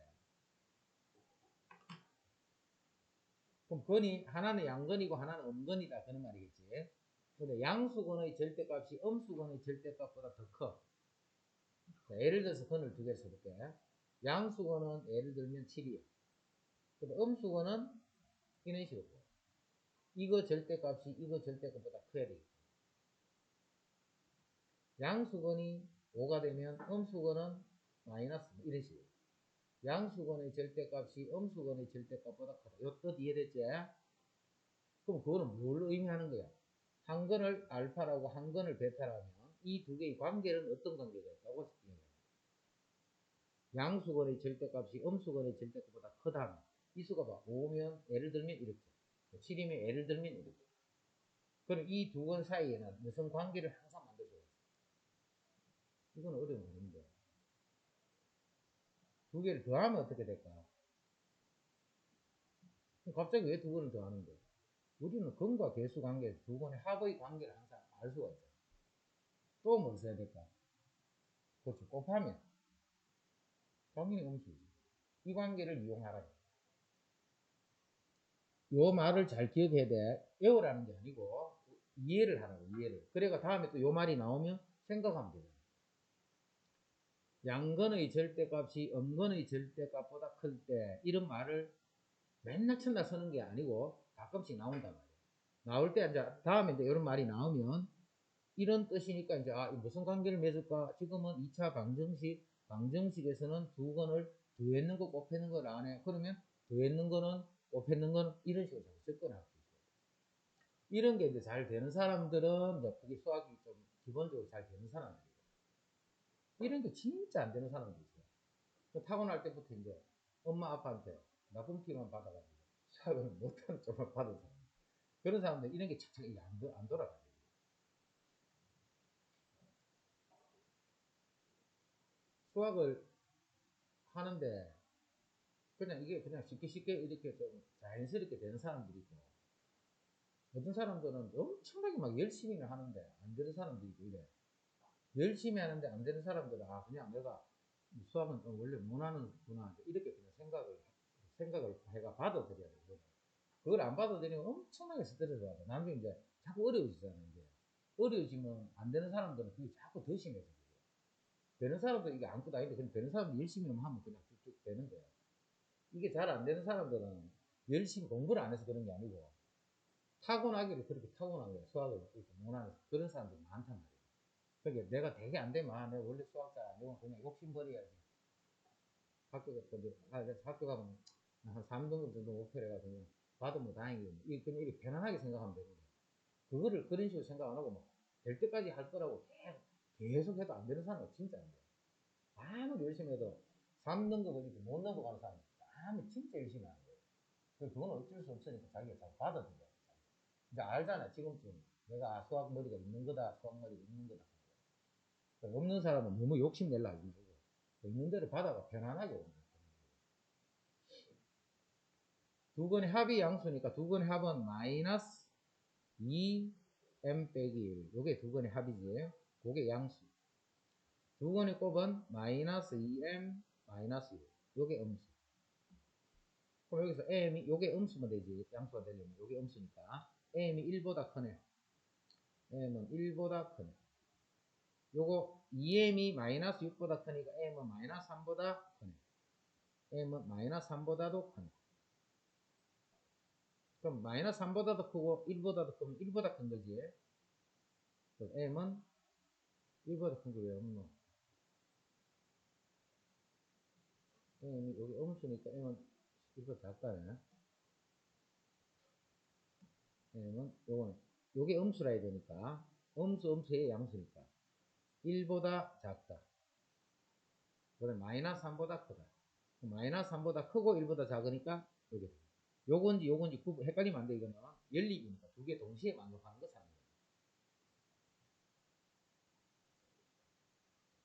그럼 근이 하나는 양근이고 하나는 음근이다 그런 말이겠지. 근데 양수근의 절대값이 음수근의 절대값보다 더 커. 자, 예를 들어서 근을 두 개 써볼게. 양수근은 예를 들면 7이야. 근데 음수근은 이런 식으로. 이거 절대값이 이거 절대값보다 커야 되겠지. 양수근이 5가 되면 음수근은 마이너스 이런 식으로. 양수근의 절대값이 음수근의 절대값보다 크다. 요 뜻 이해됐지? 그럼 그거는 뭘 의미하는 거야? 한 건을 알파라고 한 건을 베타라면 이 두 개의 관계는 어떤 관계가 있다고 얘기해요. 양수근의 절대값이 음수근의 절대값보다 크다면 이 수가 봐. 5면 예를 들면 이렇게 7이면 예를 들면 이렇게. 그럼 이 두 건 사이에는 무슨 관계를 항상 만들어줘야 돼. 이건 어려운 일인데 두 개를 더하면 어떻게 될까? 갑자기 왜 두 번을 더하는 거야? 우리는 근과 계수 관계 두 번의 합의 관계를 항상 알 수가 있어요. 또 뭘 써야 될까? 그렇죠. 곱하면 당연히 음수지. 이 관계를 이용하라. 요 말을 잘 기억해야 돼. 외우라는 게 아니고 이해를 하라고 이해를. 그래가 다음에 또 요 말이 나오면 생각하면 돼요. 양건의 절대값이 음건의 절대값보다 클 때 이런 말을 맨날 첫날 쓰는 게 아니고 가끔씩 나온단 말이에요. 나올 때 이제 다음에 이제 이런 말이 나오면 이런 뜻이니까 이제 무슨 관계를 맺을까? 지금은 2차 방정식에서는 두 건을 더했는 거 곱했는 걸 안 해. 그러면 더했는 거는 곱했는 거는 이런 식으로 접근할 수 있어요. 이런 게 이제 잘 되는 사람들은 이제 그게 수학이 좀 기본적으로 잘 되는 사람들이에요. 이런 게 진짜 안 되는 사람들이 있어요. 타고날 때부터 이제 엄마 아빠한테 나쁜 피만 받아가지고 수학을 못하는 쪽만 받은 사람. 그런 사람들 이런 게 착착 안 돌아가요. 수학을 하는데 그냥 이게 그냥 쉽게 이렇게 좀 자연스럽게 되는 사람들이 있고 어떤 사람들은 엄청나게 막 열심히 하는데 안 되는 사람들이 있고 이래. 열심히 하는데 안 되는 사람들은 그냥 내가 수학은 원래 못하는구나 이렇게 그냥 생각을 해가 받아들여야 돼. 그걸 안 받아들이면 엄청나게 스트레스 받아. 나중에 이제 자꾸 어려워지잖아요. 이제 어려워지면 안 되는 사람들은 그게 자꾸 더 심해져. 되는 사람들은 이게 아무것도 아닌데 그냥 되는 사람들 열심히 하면 그냥 쭉쭉 되는 거야. 이게 잘 안 되는 사람들은 열심히 공부를 안 해서 그런 게 아니고 타고나기를 그렇게 타고난 거야. 수학을 이렇게 못하는 그런 사람들이 많단 말이야. 그러니까 내가 되게 안 되면 내가 원래 수학 잘 안 되면 그냥 욕심버려야지. 학교 가면 한 3등급 정도 목표를 해가지고 받으면 다행이고 그냥 이렇게 편안하게 생각하면 되는 거야. 그거를 그런 식으로 생각 안 하고 될 때까지 할 거라고 계속 해도 안 되는 사람은 진짜 안 돼. 아무리 열심히 해도 3등급을 이렇게 못 넘어가는 사람이 아무리 진짜 열심히 하는 거예요. 그건 어쩔 수 없으니까 자기가 잘 받아들여. 이제 알잖아. 지금쯤 내가 수학 머리가 있는 거다. 수학 머리가 있는 거다. 없는 사람은 너무 욕심내려 하지 말고 있는 대로 받아가 편안하게 오는 거예요. 두 건의 합이 양수니까 두 건의 합은 마이너스 2m 빼기 1. 요게 두 건의 합이지. 그게 양수. 두 건의 곱은 마이너스 2m 마이너스 1. 요게 음수. 그럼 여기서 m이 요게 음수면 되지. 양수가 되려면 요게 음수니까 m이 1보다 크네. m은 1보다 크네. 요거 2m이 마이너스 6보다 크니까 m은 마이너스 3보다 크네. m은 마이너스 3보다도 크네. 그럼 마이너스 3보다도 크고 1보다도 크면 1보다 큰 거지. 그럼 m은 1보다 큰 게 왜 없노? m이 여기 음수니까 m은 1보다 작다네. m은 요게 음수라 해야 되니까 음수의 양수니까 1보다 작다. 그다음 마이너스 3보다 크다. 마이너스 3보다 크고 1보다 작으니까 여기 요건지 헷갈리면 안 돼. 이거는 연립이니까 두 개 동시에 만족하는 거 사는 거예요.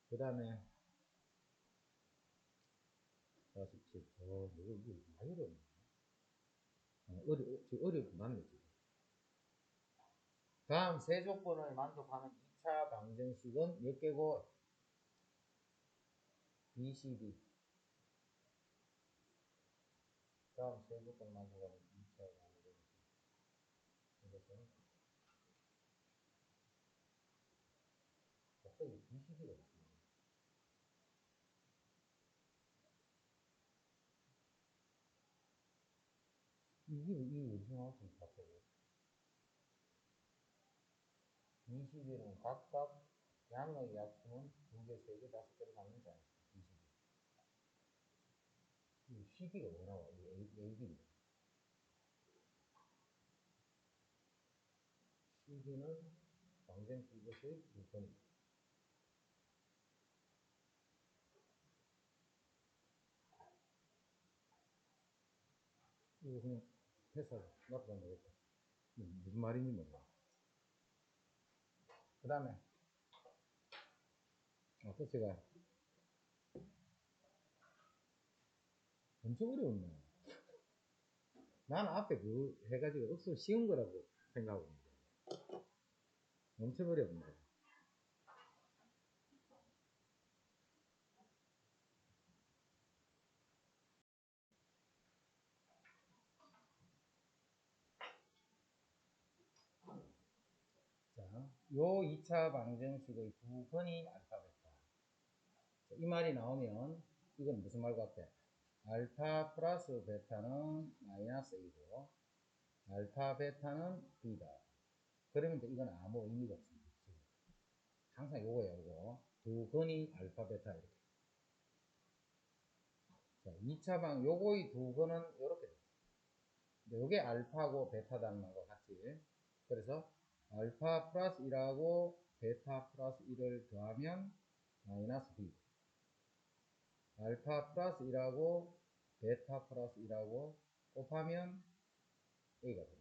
그 다음에 47. 이거 많이 어렵네. 어렵고 많네. 다음 세 조건을 만족하는 2차 방정식은 몇 개고? BCD. 다음 세 조건을 만족하는 2차 방정식. 이것은 갑자기 BCD가 있습니다. 이게 무슨 나왔습니까? 갑자기. BCD는 각각 양의 약수는 2개, 3개, 5개를 갖는 자였습니다. BCD. 이 CD가 왜 나와? 이게 AB. CD는 방정식 이것의 물건입니다. 이거 그냥 해서 놔두면 되겠다. 무슨 말인지 몰라. 그 다음에 또 제가 엄청 어려웠네. 나는 앞에 그 해가지고 억수로 쉬운 거라고 생각하고 있는데 엄청 어렵네. 자, 요 2차 방정식의 두 근이 알파 베타. 이 말이 나오면 이건 무슨 말 같아? 알파 플러스 베타는 마이너스 A고 알파 베타는 B다. 그러면 이건 아무 의미가 없습니다. 항상 요거야, 요거. 두 근이 알파 베타 이렇게. 자, 2차 방 요거의 두 근은 요렇게 돼. 요게 알파고 베타다는 말과 같지. 그래서 알파 플러스 1하고 베타 플러스 1을 더하면 마이너스 B. 알파 플러스 1하고 베타 플러스 1하고 곱하면 A가 된다.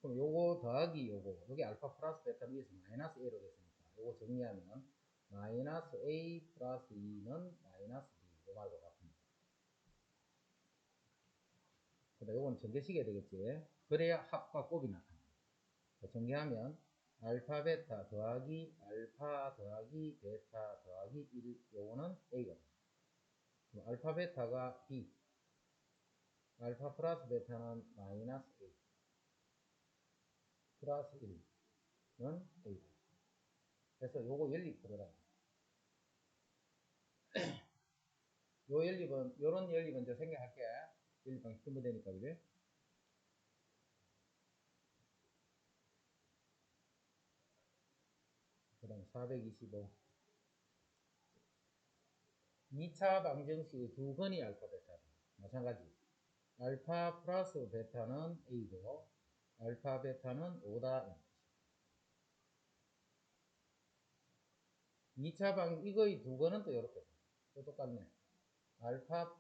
그럼 요거 더하기 요거, 여기 알파 플러스 베타 위에서 마이너스 A로 됐으니까 요거 정리하면 마이너스 A 플러스 2는 마이너스 B. 요 말과 같습니다. 그다음 요건 전개식이 되겠지. 그래야 합과 곱이 나타납니다. 전개하면 알파 베타 더하기 알파 더하기 베타 더하기 1 요거는 A가 됩니다. 알파 베타가 B, 알파 플러스 베타는 마이너스 A 플러스 1은 A. 그래서 요거 연립 들어라. 요 연립은, 요런 연립은 이제 생략할게. 연립방식 분모되니까, 그래? 그 다음 425. 2차 방정식의 두 근이 알파 베타다. 마찬가지. 알파 플러스 베타는 A고, 알파 베타는 5다. 2차 방, 이거의 두 근은 또 이렇게. 또 똑같네. 알파,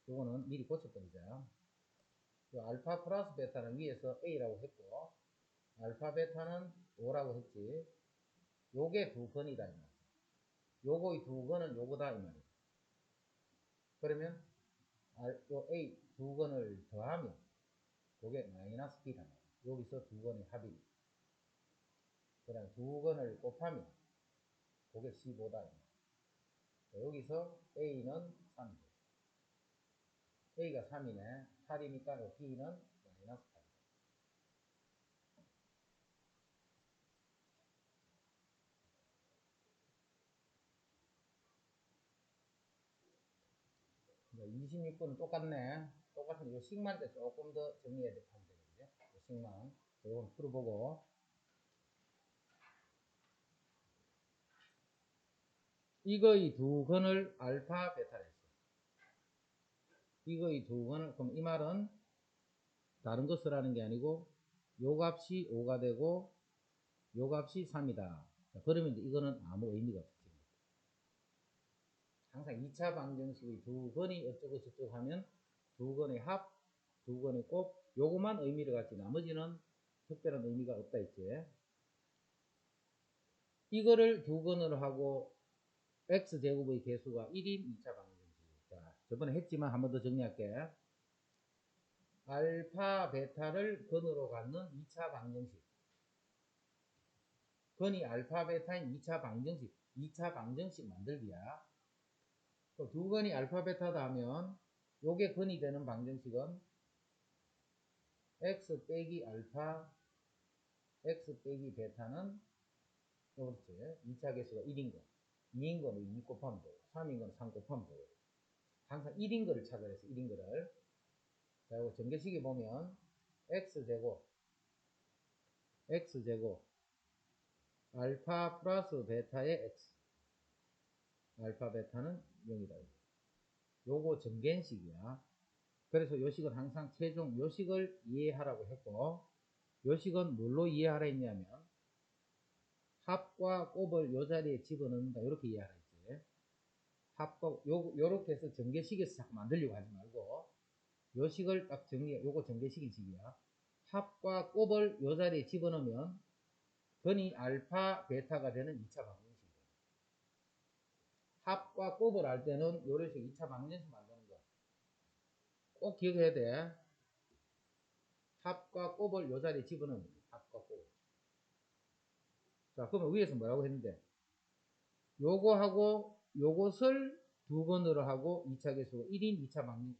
요거는 미리 고쳐버리자. 알파 플러스 베타는 위에서 A라고 했고, 알파 베타는 5라고 했지. 요게 두 근이다, 이 말이야. 요거의 두 근은 요거다, 이 말이야. 그러면, 요 A 두 근을 더하면, 요게 마이너스 B다. 여기서 두 근의 합이. 그 다음 두 근을 곱하면, 요게 15다. 여기서 A는 3이다. A가 3이네. 8이니까 B는 마이너스 8. 자, 26번은 똑같네. 똑같은 요 식만인데 조금 더 정리해야 될 판인데, 그죠? 요 식만. 이건 풀어보고. 이거의 두 근을 알파, 베타를 했어. 이거의 두 근을, 그럼 이 말은 다른 거 쓰라는 게 아니고, 요 값이 5가 되고, 요 값이 3이다. 자, 그러면 이제 이거는 아무 의미가 없어. 항상 2차 방정식의 두 근이 어쩌고 저쩌고 하면 두 근의 합, 두 근의 곱, 요거만 의미를 갖지 나머지는 특별한 의미가 없다 했지. 이거를 두 근으로 하고 x제곱의 개수가 1인 2차 방정식. 자, 저번에 했지만 한 번 더 정리할게. 알파, 베타를 근으로 갖는 2차 방정식. 근이 알파, 베타인 2차 방정식. 2차 방정식 만들기야. 두 근이 알파, 베타다 하면 요게 근이 되는 방정식은 x 빼기 알파, x 빼기 베타는 그렇지. 2차 개수가 1인 거. 2인 거는 2 곱하면 되고, 3인 거는 3 곱하면 되고. 항상 1인 거를 찾아내서 1인 거를. 자, 이거 전개식에 보면 x제곱, x제곱, 알파 플러스 베타의 x. 알파 베타는 0이다. 요거 전개식이야. 그래서 요식은 항상 최종 요식을 이해하라고 했고, 요식은 뭘로 이해하라 했냐면 합과 곱을 요 자리에 집어넣는다. 이렇게 이해하라 했지. 합과 요렇게 해서 전개식에서 자꾸 만들려고 하지 말고 요식을 딱 정리해. 요거 전개식인 식이야. 합과 곱을 요 자리에 집어넣으면 근이 알파 베타가 되는 2차 방정식이야. 합과 곱을 알 때는 요런 식 2차 방정식 만드는 거 꼭 기억해야 돼. 합과 곱을 요 자리에 집어넣으면 돼. 합과 곱. 자, 그러면 위에서 뭐라고 했는데 요거하고 요것을 두 근으로 하고 2차 개수가 1인 2차 방정식.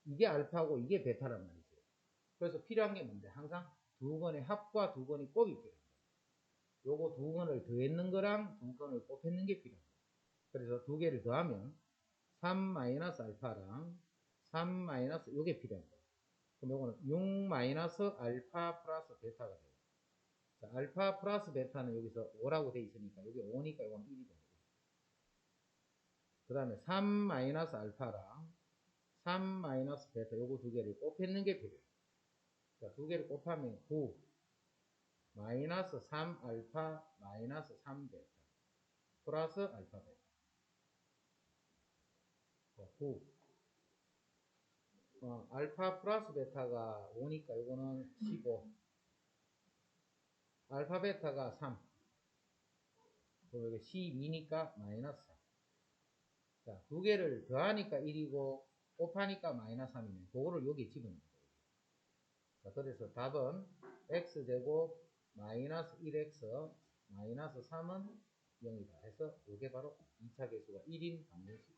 이게 알파고 이게 베타란 말이죠. 그래서 필요한 게 뭔데? 항상 두 건의 합과 두 건의 곱이 필요한 거예요. 요거 두 건을 더했는 거랑 두 건을 곱했는 게 필요한 거예요. 그래서 두 개를 더하면 3-알파랑 3- 요게 필요한 거예요. 그럼 요거는 6-알파 플러스 베타가 돼요. 자, 알파 플러스 베타는 여기서 5라고 돼 있으니까 여기 5니까 이건 1이 되는 거예요. 그 다음에 3-알파랑 3-베타 요거 두 개를 곱했는 게 필요해요. 자, 두 개를 곱하면 9 마이너스 3알파 마이너스 3베타 플러스 알파 베타 9 알파 플러스 베타가 5니까 요거는 15 알파 베타가 3 그럼 여기 12니까 마이너스 4 자, 두 개를 더하니까 1이고 곱하니까 마이너스 3이네. 그거를 여기 집어넣는 거예요. 자, 그래서 답은 x제곱 마이너스 1x 마이너스 3은 0이다 해서 이게 바로 2차 계수가 1인 방정식.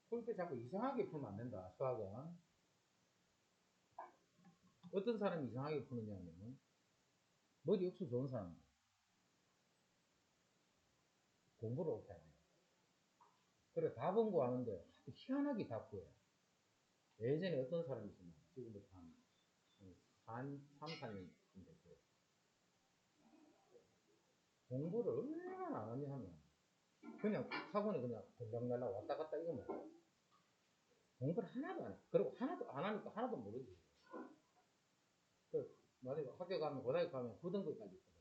풀 때 자꾸 이상하게 풀면 안 된다. 수학은 어떤 사람이 이상하게 푸느냐면 머리 역수 좋은 사람 공부를 못해 야 돼요. 그래 답은 구하는데 희한하게 답 구해요. 예전에 어떤 사람이 있었나 지금부터 한 3, 4년 됐어요. 공부를 얼마나 안 하냐 하면 그냥 학원에 그냥 들락날락 왔다 갔다 이거만 해요. 공부를 하나도 안 해. 그리고 하나도 안 하니까 하나도 모르지. 그 만약에 학교 가면 고등학교 가면 9등급까지 있거든.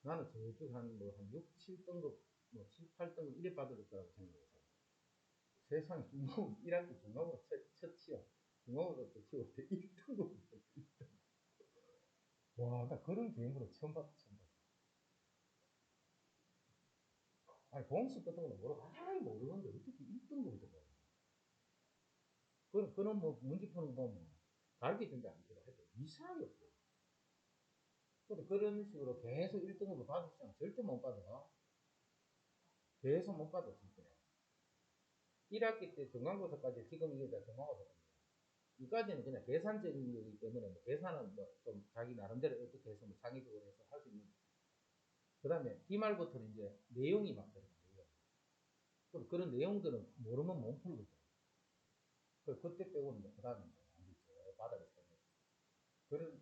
나는 저쪽 한 6, 7등급 뭐 7, 8등급 이래 받을 거라고 생각해서 세상에 중간고 1학기 중간고 첫 치요. 중간고도 치고 1등급. 와, 나 그런 개인으로 처음 봤어. 아니, 공식 같은 거는 모르고, 아예 모르는데 어떻게 1등급을 들어. 그런 뭐, 문제 푸는 거 보면, 가르쳐 준게 아니더라 해도 이상하게 없어. 근데 그런 식으로 계속 1등급을 받을 수 있으면 절대 못 받아. 계속 못 받아, 진짜. 1학기 때 중간고사까지 지금 이게 다 중간고사거든요. 이까지는 그냥 계산적인 거기 때문에, 뭐 계산은 뭐 좀 자기 나름대로 어떻게 해서 뭐 창의적으로 해서 할 수 있는. 그 다음에 기말부터는 이제 내용이 막 들어가요. 그럼 그런 내용들은 모르면 못 풀거든. 그때 빼고는 그 다음에 안 되죠. 바닥에서. 그런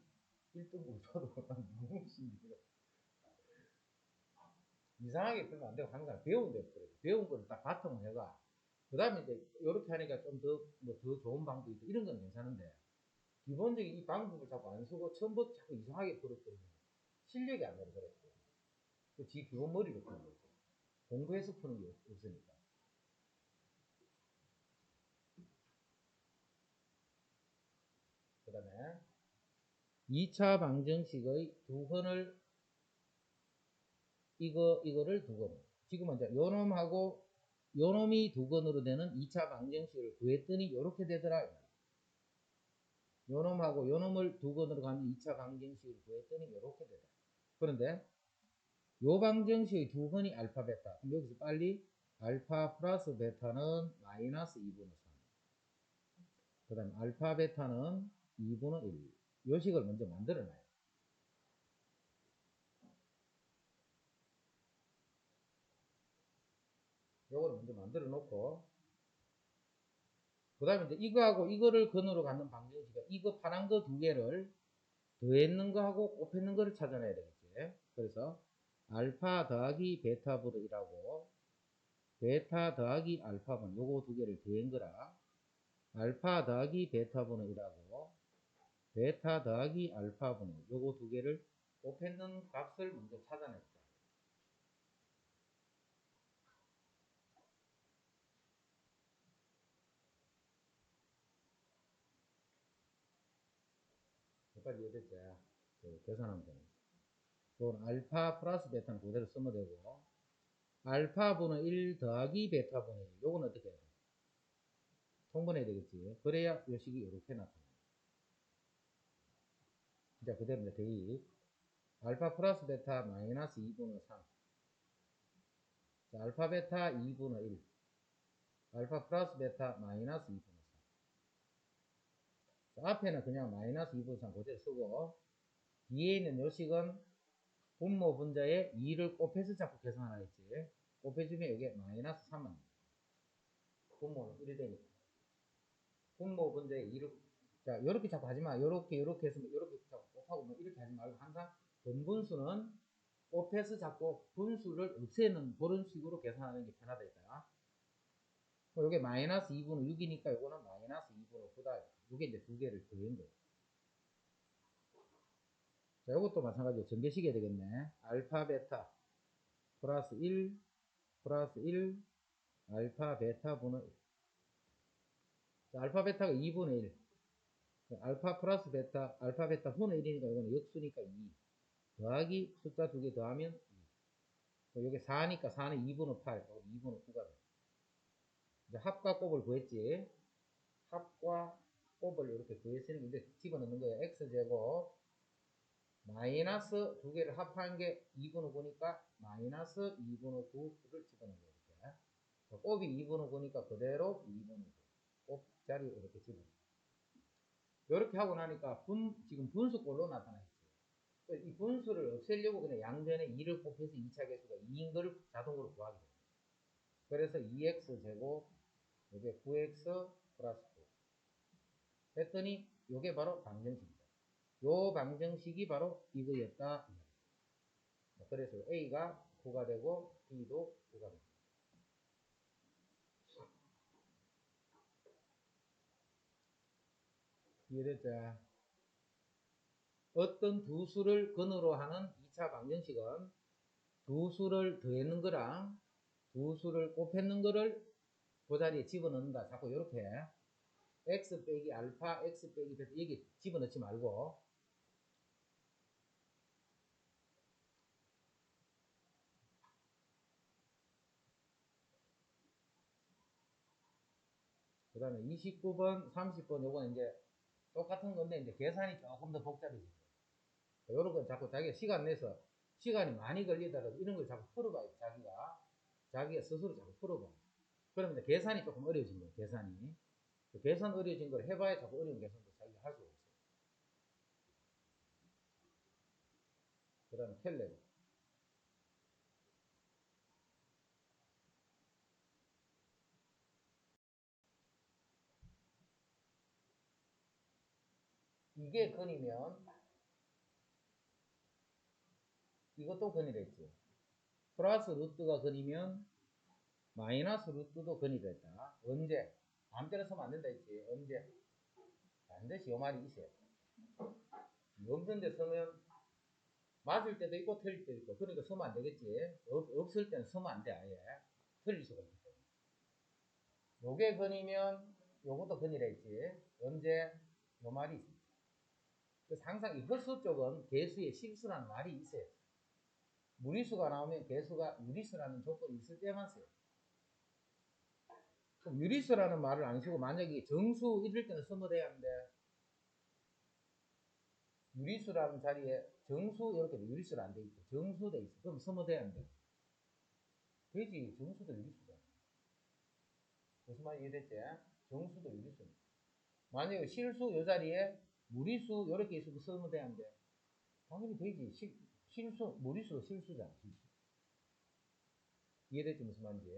1등급을 줘도 난 너무 신기해요. 이상하게 풀면 안 되고 항상 배운 대로 그래요. 배운 거를 딱 바탕을 해가. 그 다음에 이제 이렇게 하니까 좀 더, 뭐 더 좋은 방법이 있고 이런 건 괜찮은데 기본적인 이 방법을 자꾸 안 쓰고 처음부터 자꾸 이상하게 풀었거든요. 실력이 안 늘어버렸어요. 지 기본 머리로 푸는 거죠. 공부해서 푸는 게 없으니까. 그 다음에 2차 방정식의 두 건을 이거를 두 건. 지금은 이제 요놈하고 요놈이 두 건으로 되는 2차 방정식을 구했더니 이렇게 되더라. 요놈하고 요놈을 두 건으로 가는 2차 방정식을 구했더니 이렇게 되더라. 그런데 요 방정식의 두 건이 알파 베타. 그럼 여기서 빨리 알파 플러스 베타는 마이너스 2분의 3. 그 다음에 알파 베타는 2분의 1. 요 식을 먼저 만들어놔요. 요거를 먼저 만들어 놓고 그 다음에 이제 이거하고 이거를 근으로 갖는 방정식이 이거 파란 거 두 개를 더했는 거하고 곱했는 거를 찾아내야 되겠지. 그래서 알파 더하기 베타분의 1하고 베타 더하기 알파분 요거 두 개를 더한 거라 알파 더하기 베타분의 1하고 베타 더하기 알파분의 요거 두 개를 곱했는 값을 먼저 찾아냈다. 여기까지 이해됐지? 계산하면 되는 이건 알파 플러스 베타는 그대로 쓰면 되고 알파분의 1 더하기 베타분의 1 요건 어떻게 해야 돼? 통분해야 되겠지. 그래야 요 식이 이렇게 나타나요. 자, 그대로 이제 대입 알파 플러스 베타 마이너스 2분의 3 자, 알파 베타 2분의 1. 알파 플러스 베타 마이너스 2분의 3. 자, 앞에는 그냥 마이너스 2분의 3 그대로 쓰고, 뒤에 있는 요식은 분모 분자에 2를 곱해서 자꾸 계산하라 했지. 곱해주면 이게 마이너스 3만. 분모는 1이 되니까. 분모 분자에 2를, 자, 요렇게 자꾸 하지 마. 요렇게 해서 요렇게 자꾸 곱하고 뭐 이렇게 하지 말고 항상 근분수는 곱해서 자꾸 분수를 없애는 그런 식으로 계산하는 게 편하다 했다. 요게 마이너스 2분의 6이니까 요거는 마이너스 2분의 9다. 요게 이제 두 개를 더한 거예요. 자, 요것도 마찬가지로 전개식이 되겠네. 알파 베타 플러스 1 플러스 1 알파 베타 분의 1. 자, 알파 베타가 2분의 1. 알파 플러스 베타, 알파 베타 분의 1이니까 이거는 역수니까 2. 더하기 숫자 두 개 더하면 2. 여기 4니까 4는 2분의 8, 2분의 9가 돼. 이제 합과 곱을 구했지. 합과 곱을 이렇게 구했으니 이제 집어넣는 거예요. x제곱 마이너스 두 개를 합한 게 2분의 9니까 마이너스 2분의 9를 집어넣는 거예요. 이렇게. 곱이 2분의 9니까 그대로 2분의 9. 곱자리 이렇게 집어넣는 거예요. 이렇게 하고 나니까 지금 분수꼴로 나타나있죠. 이 분수를 없애려고 그냥 양변에 2를 곱해서 2차 계수가 2인 걸 자동으로 구하게 됩니다. 그래서 2x제곱 이게 9x 플러스 9 했더니 이게 바로 방정식이다. 요 방정식이 바로 이거였다. 그래서 A가 9가 되고 B도 9가 됩니다. 이해됐죠? 어떤 두 수를 근으로 하는 2차 방정식은 두 수를 더했는 거랑 두 수를 곱했는 거를 그 자리에 집어넣는다. 자꾸 이렇게 x 빼기 알파, x 빼기 베타 여기 집어넣지 말고 그 다음에 29번, 30번 요거는 이제 똑같은 건데 이제 계산이 조금 더 복잡해지죠. 요런 건 자꾸 자기가 시간 내서 시간이 많이 걸리더라도 이런 걸 자꾸 풀어봐요. 자기가 스스로 자꾸 풀어봐. 그러면 이제 계산이 조금 어려워진 거예요. 계산이. 계산 어려워진 걸 해봐야 자꾸 어려운 계산도 자기가 할 수가 없어요. 그 다음에 켈레로. 이게 근이면 이것도 근이 됐죠. 플러스 루트가 근이면 마이너스 루트도 근이 됐다. 언제? 아무 때나 쓰면 안 된다 했지. 언제? 반드시 요 말이 있어요. 없는 데 쓰면 맞을 때도 있고 틀릴 때도 있고 그러니까 쓰면 안 되겠지. 없을 때는 쓰면 안 돼. 아예 틀릴 수가 있기 때문에. 요게 근이면 요것도 근이라 했지. 언제? 요 말이 있습니다. 그래서 항상 이 헛수 쪽은 개수에 실수라는 말이 있어요. 무리수가 나오면 개수가 유리수라는 조건이 있을 때만 써요. 그럼 유리수라는 말을 안 쓰고 만약에 정수 이럴 때는 쓰면 돼야 하는데 유리수라는 자리에 정수 이렇게 유리수를 안 돼 있고 정수 돼 있어. 그럼 쓰면 돼야 하는데 되지. 정수도 유리수잖아. 무슨 말이 이해됐지? 정수도 유리수. 만약에 실수 이 자리에 무리수 이렇게 있으면 쓰면 돼야 하는데 당연히 되지. 실수 무리수도 실수잖아. 실수. 이해됐지? 무슨 말인지.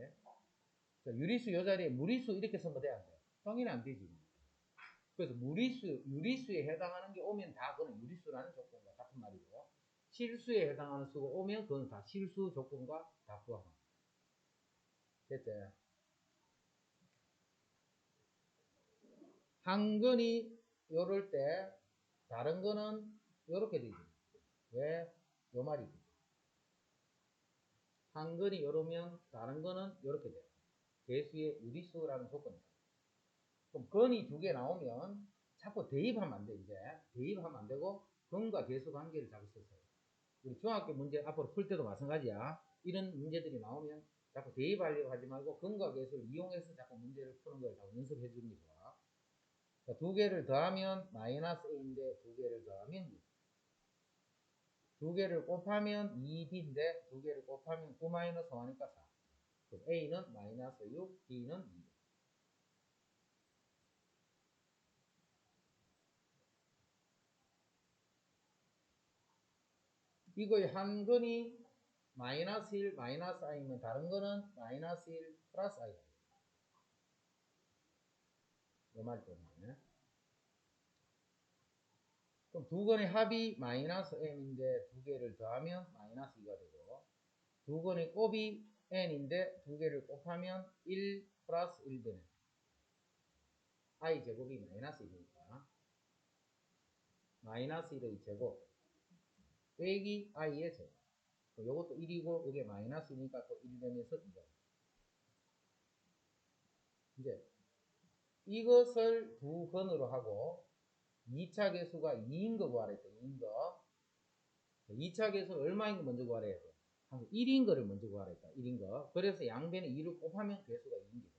자, 유리수 이 자리에 무리수 이렇게 쓰면 돼야 하는데 당연히 안 되지. 그래서 유리수에 해당하는 게 오면 다 그건 유리수라는 조건과 같은 말이고, 실수에 해당하는 수가 오면 그건 다 실수 조건과 다 부합합니다. 됐죠? 한 건이 요럴 때, 다른 거는 요렇게 되지. 왜? 요 말이지. 한 건이 요러면 다른 거는 요렇게 돼요. 개수의 유리수라는 조건이다. 그럼 건이 두 개 나오면 자꾸 대입하면 안 돼, 이제. 대입하면 안 되고, 건과 개수 관계를 자꾸 썼어요. 우리 중학교 문제 앞으로 풀 때도 마찬가지야. 이런 문제들이 나오면 자꾸 대입하려고 하지 말고 근과 계수를 이용해서 자꾸 문제를 푸는 걸 자꾸 연습해 주는 게 좋아. 그러니까 두 개를 더하면 마이너스 a인데 두 개를 더하면 6. 두 개를 곱하면 2b인데 두 개를 곱하면 9 마이너스 5니까 4. A는 마이너스 6, B는 2. 이거의 한 근이 마이너스 1, 마이너스 i면 다른 거는 마이너스 1, 플러스 i다. 이 말 때문에. 그럼 두 건의 합이 마이너스 m인데 두 개를 더하면 마이너스 2가 되고, 두 건의 곱이 n인데 두 개를 곱하면 1 플러스 1 되네. i 제곱이 마이너스 1이니까 마이너스 1의 제곱 빼기 i의 제곱. 요것도 1이고 이게 마이너스니까 또 1 되면서 2가. 이제 이것을 두 건으로 하고 2차 계수가 2인 거 구하라 했다. 2인 거. 2차 계수는 얼마인 거 먼저 구하라 해야 돼. 항상 1인 거를 먼저 구하라 했다. 1인 거. 그래서 양변에 2를 곱하면 계수가 2인 게 돼.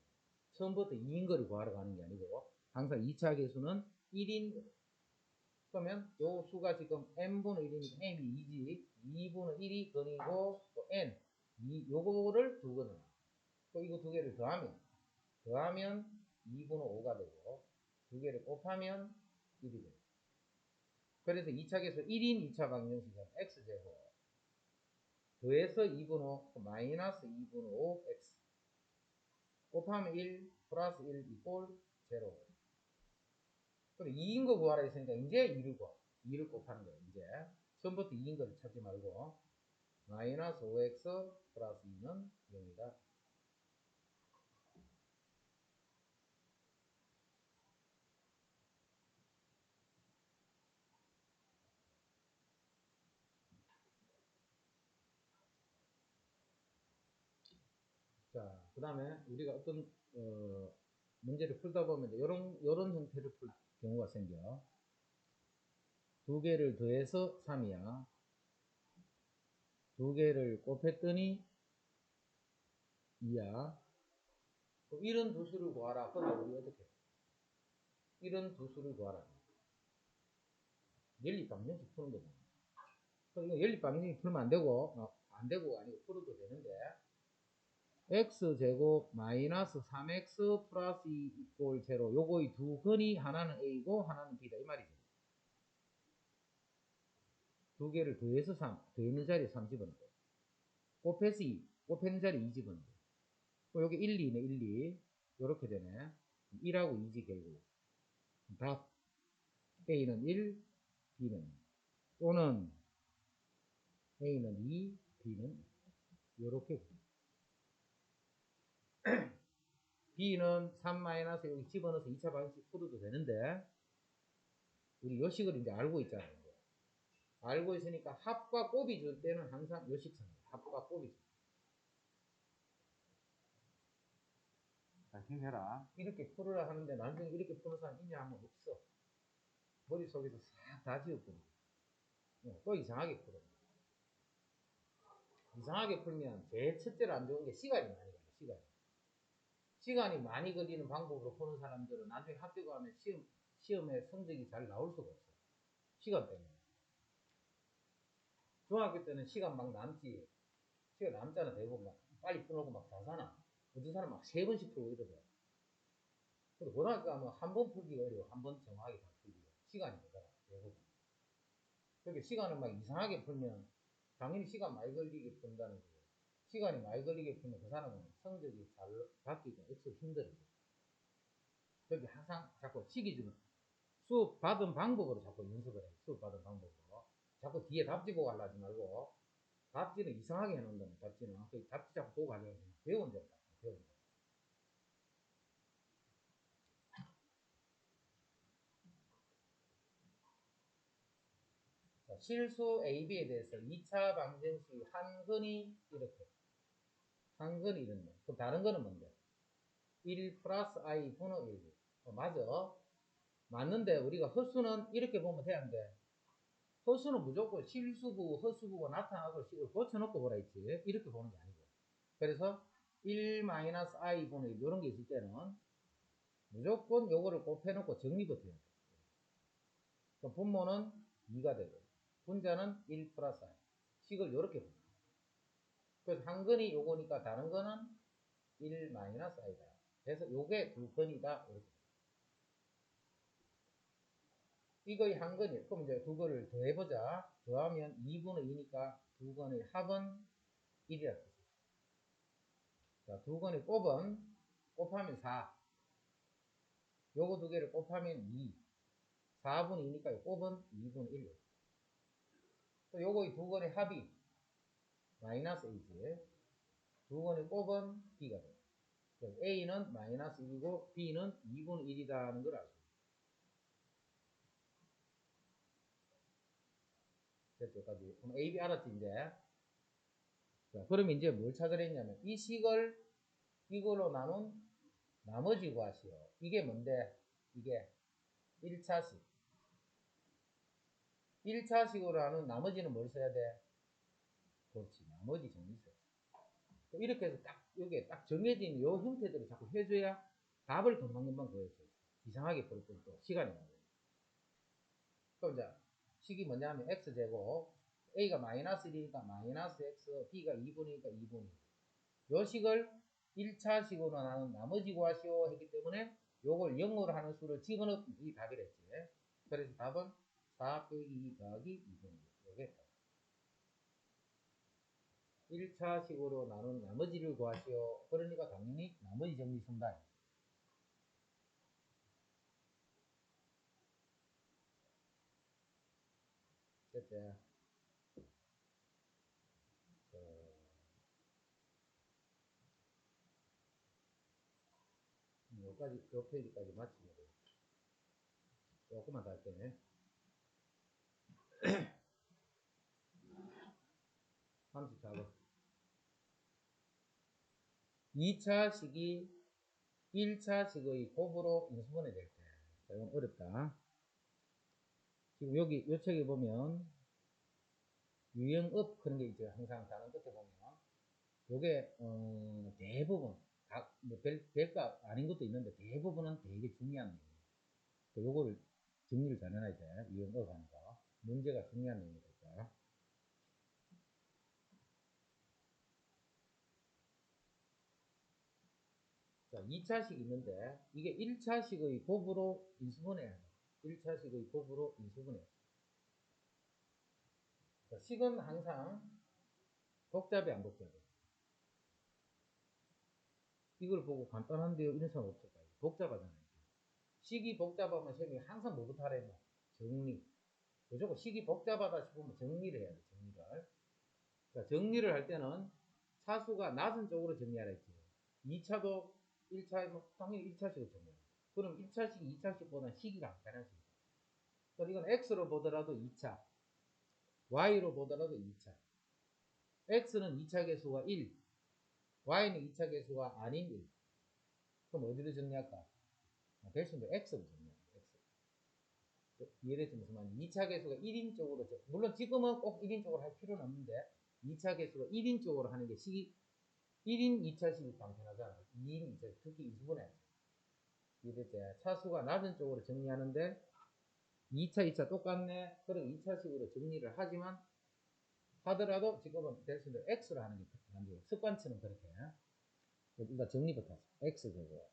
처음부터 2인 거를 구하러 가는 게 아니고 항상 2차 계수는 1인 거. 그러면 요 수가 지금 n분의 1이니까 n이 2지. 2분의 1이 건이고 또 n. 요거를 두 건을. 또 이거 두 개를 더하면 2분의 5가 되고 두 개를 곱하면 1이 돼요. 그래서 2차 계수 1인 2차 방정식은 x제곱 더해서 2분의 5 마이너스 2분의 5x 곱하면 1 플러스 1 이꼴 0. 그리고 2인 거 구하라 했으니까 이제 2를 곱하는 거예요. 이제 처음부터 2인 거를 찾지 말고 마이너스 5x 플러스 2는 0이다. 자, 그 다음에 우리가 어떤 문제를 풀다 보면 이런 형태를 풀 경우가 생겨. 두 개를 더해서 3이야. 두 개를 곱했더니 2야. 이런 두 수를 구하라. 그러면 우리 어떻게 해? 이런 두 수를 구하라. 연립방정식 푸는 거잖아. 이거 연립방정식 풀면 안 되고, 아니고 풀어도 되는데, x제곱 마이너스 3x 플러스 2 이꼴 0. 요거의 두 근이 하나는 a고 하나는 b다. 이 말이지. 두 개를 더해서 3, 더있는 자리에 3 집어넣고, 곱해서 2, 곱했는 자리에 2 집어넣고, 여기 1, 2네, 1, 2. 요렇게 되네. 1하고 2지, 결국. 답. A는 1, B는 2. 또는 A는 2, B는 2. 요렇게. B는 3- 여기 집어넣어서 2차 방식 풀어도 되는데, 우리 요식을 이제 알고 있잖아요. 알고 있으니까 합과 곱이 줄 때는 항상 요식 씁니다. 합과 곱이 줄 때. 자, 힘내라. 이렇게 풀으라 하는데 나중에 이렇게 푸는 사람 있냐 하면 없어. 머릿속에서 싹 다 지웠거든. 또 이상하게 풀어. 이상하게 풀면 제일 첫째로 안 좋은 게 시간이 많이 걸려. 시간이 많이 걸리는 방법으로 푸는 사람들은 나중에 학교 가면 시험에 성적이 잘 나올 수가 없어. 시간 때문에. 중학교 때는 시간 막 남지. 시간 남잖아, 대부분. 빨리 풀어놓고 막 자잖아. 어떤 사람 막 3번씩 풀고 이러더라. 근데 고등학교 가면 한 번 풀기가 어려워. 한 번 정확하게 다 풀기가. 시간이 되더라, 대부분. 그렇게 시간을 막 이상하게 풀면 당연히 시간 많이 걸리게 푼다는 거예요. 시간이 많이 걸리게 풀면 그 사람은 성적이 잘 받기가 없어 힘들어요. 그렇게 항상 자꾸 시기 주면 수업 받은 방법으로 자꾸 연습을 해. 수업 받은 방법으로. 자꾸 뒤에 답지 보고 하려지 말고 답지는 이상하게 해놓는다. 답지는. 그 답지 자꾸 보고 하려고 배운 적 없다. 배운 적. 자, 실수 AB에 대해서 2차 방정식 한 근이 이렇게. 한 근이 이렇네. 그럼 다른 거는 뭔데? 1 플러스 I 분의 1. 맞아. 맞는데 우리가 헛수는 이렇게 보면 되는데 헛수는 무조건 실수부, 헛수부가 나타나고 식을 고쳐놓고 보라 했지. 이렇게 보는 게 아니고. 그래서 1-i 분의 1 이런 게 있을 때는 무조건 요거를 곱해놓고 정리부터 해야 돼. 그럼 분모는 2가 되고 분자는 1 플러스 i. 식을 요렇게 봅니다. 그래서 한 근이 요거니까 다른 거는 1 마이너스 i다. 그래서 요게 두 건이다. 이렇게. 이거의 한 건이에요. 그럼 이제 두 거를 더해보자. 더하면 2분의 2니까 두 건의 합은 1이라 뜻이에요. 자, 두 건의 곱하면 4. 요거 두 개를 곱하면 2. 4분의 2니까 곱은 2분의 1. 또 요거의 두 건의 합이 마이너스 a지. 두 건의 곱은 b가 돼요. a는 마이너스 1이고 b는 2분의 1이라는 걸 알죠. 됐죠까지. 그럼 a, b 알았지 이제. 자, 그럼 이제 뭘 찾으랬냐면 이 식을 이걸로 나눈 나머지 구하시오. 이게 뭔데? 이게 1차식. 1차식으로 하는 나머지는 뭘 써야 돼? 그렇지. 나머지 정리 써야 돼. 이렇게 해서 딱, 여기에 딱 정해진 요 형태들을 자꾸 해줘야 답을 금방금방 구해줘요. 이상하게 벌벌 또 시간이 나요. 또 이제 식이 뭐냐면 x제곱, a가 마이너스 1이니까 마이너스 x, b가 2분이니까 2분이. 요 식을 1차식으로 나눈 나머지 구하시오 했기 때문에 요걸 0으로 하는 수를 집어넣으면 이 답이랬지. 그래서 답은 4 빼기 2 더하기 2분이에요. 요게 1차식으로 나눈 나머지를 구하시오. 그러니까 당연히 나머지 정리 쓴다. 됐지? 여기까지, 요 페이지까지 마치면 돼요. 조금만 더 할게. 34번. 2차식이 1차식의 곱으로 인수분해 될 때. 자, 이건 어렵다. 지금 여기, 요 책에 보면, 유형업 그런 게 있죠. 항상 단원 끝에 보면. 요게, 대부분, 뭐 별거 아닌 것도 있는데, 대부분은 되게 중요한 내용이에요. 요거를 정리를 잘 해놔야 돼. 유형업 하는 거. 문제가 중요한 내용이니까. 자, 2차식 있는데, 이게 1차식의 곱으로 인수분해야 돼. 1차식의 곱으로 인수분해. 자, 식은 항상 복잡해, 안 복잡해? 이걸 보고 간단한데요? 이런 사람 없을까요? 복잡하잖아요. 식이 복잡하면 쌤이 항상 뭐부터 하래? 뭐 정리. 무조건 식이 복잡하다 싶으면 정리를 해야 돼, 정리를. 자, 정리를 할 때는 차수가 낮은 쪽으로 정리하라 했지. 2차도 1차, 뭐 당연히 1차식으로 정리해. 그럼 1차식, 2차식보다 식이 간단할 수 있어. 그러니까 이건 X로 보더라도 2차, Y로 보더라도 2차. X는 2차 계수가 1, Y는 2차 계수가 아닌 1. 그럼 어디로 정리할까? 대신 X로 정리할까? X. 이해됐지 무슨 말인지. 2차 계수가 1인 쪽으로, 물론 지금은 꼭 1인 쪽으로 할 필요는 없는데, 2차 계수가 1인 쪽으로 하는 게 식이 1인 2차식이 간편하잖아. 2인 2차, 특히 인수분해. 이랬지. 차수가 낮은 쪽으로 정리하는데 2차, 2차 똑같네. 그럼 2차식으로 정리를 하지만 하더라도 지금은 대신에 X로 하는 게 난데요. 습관처럼 그렇게. 일단 정리부터 하죠. X제곱.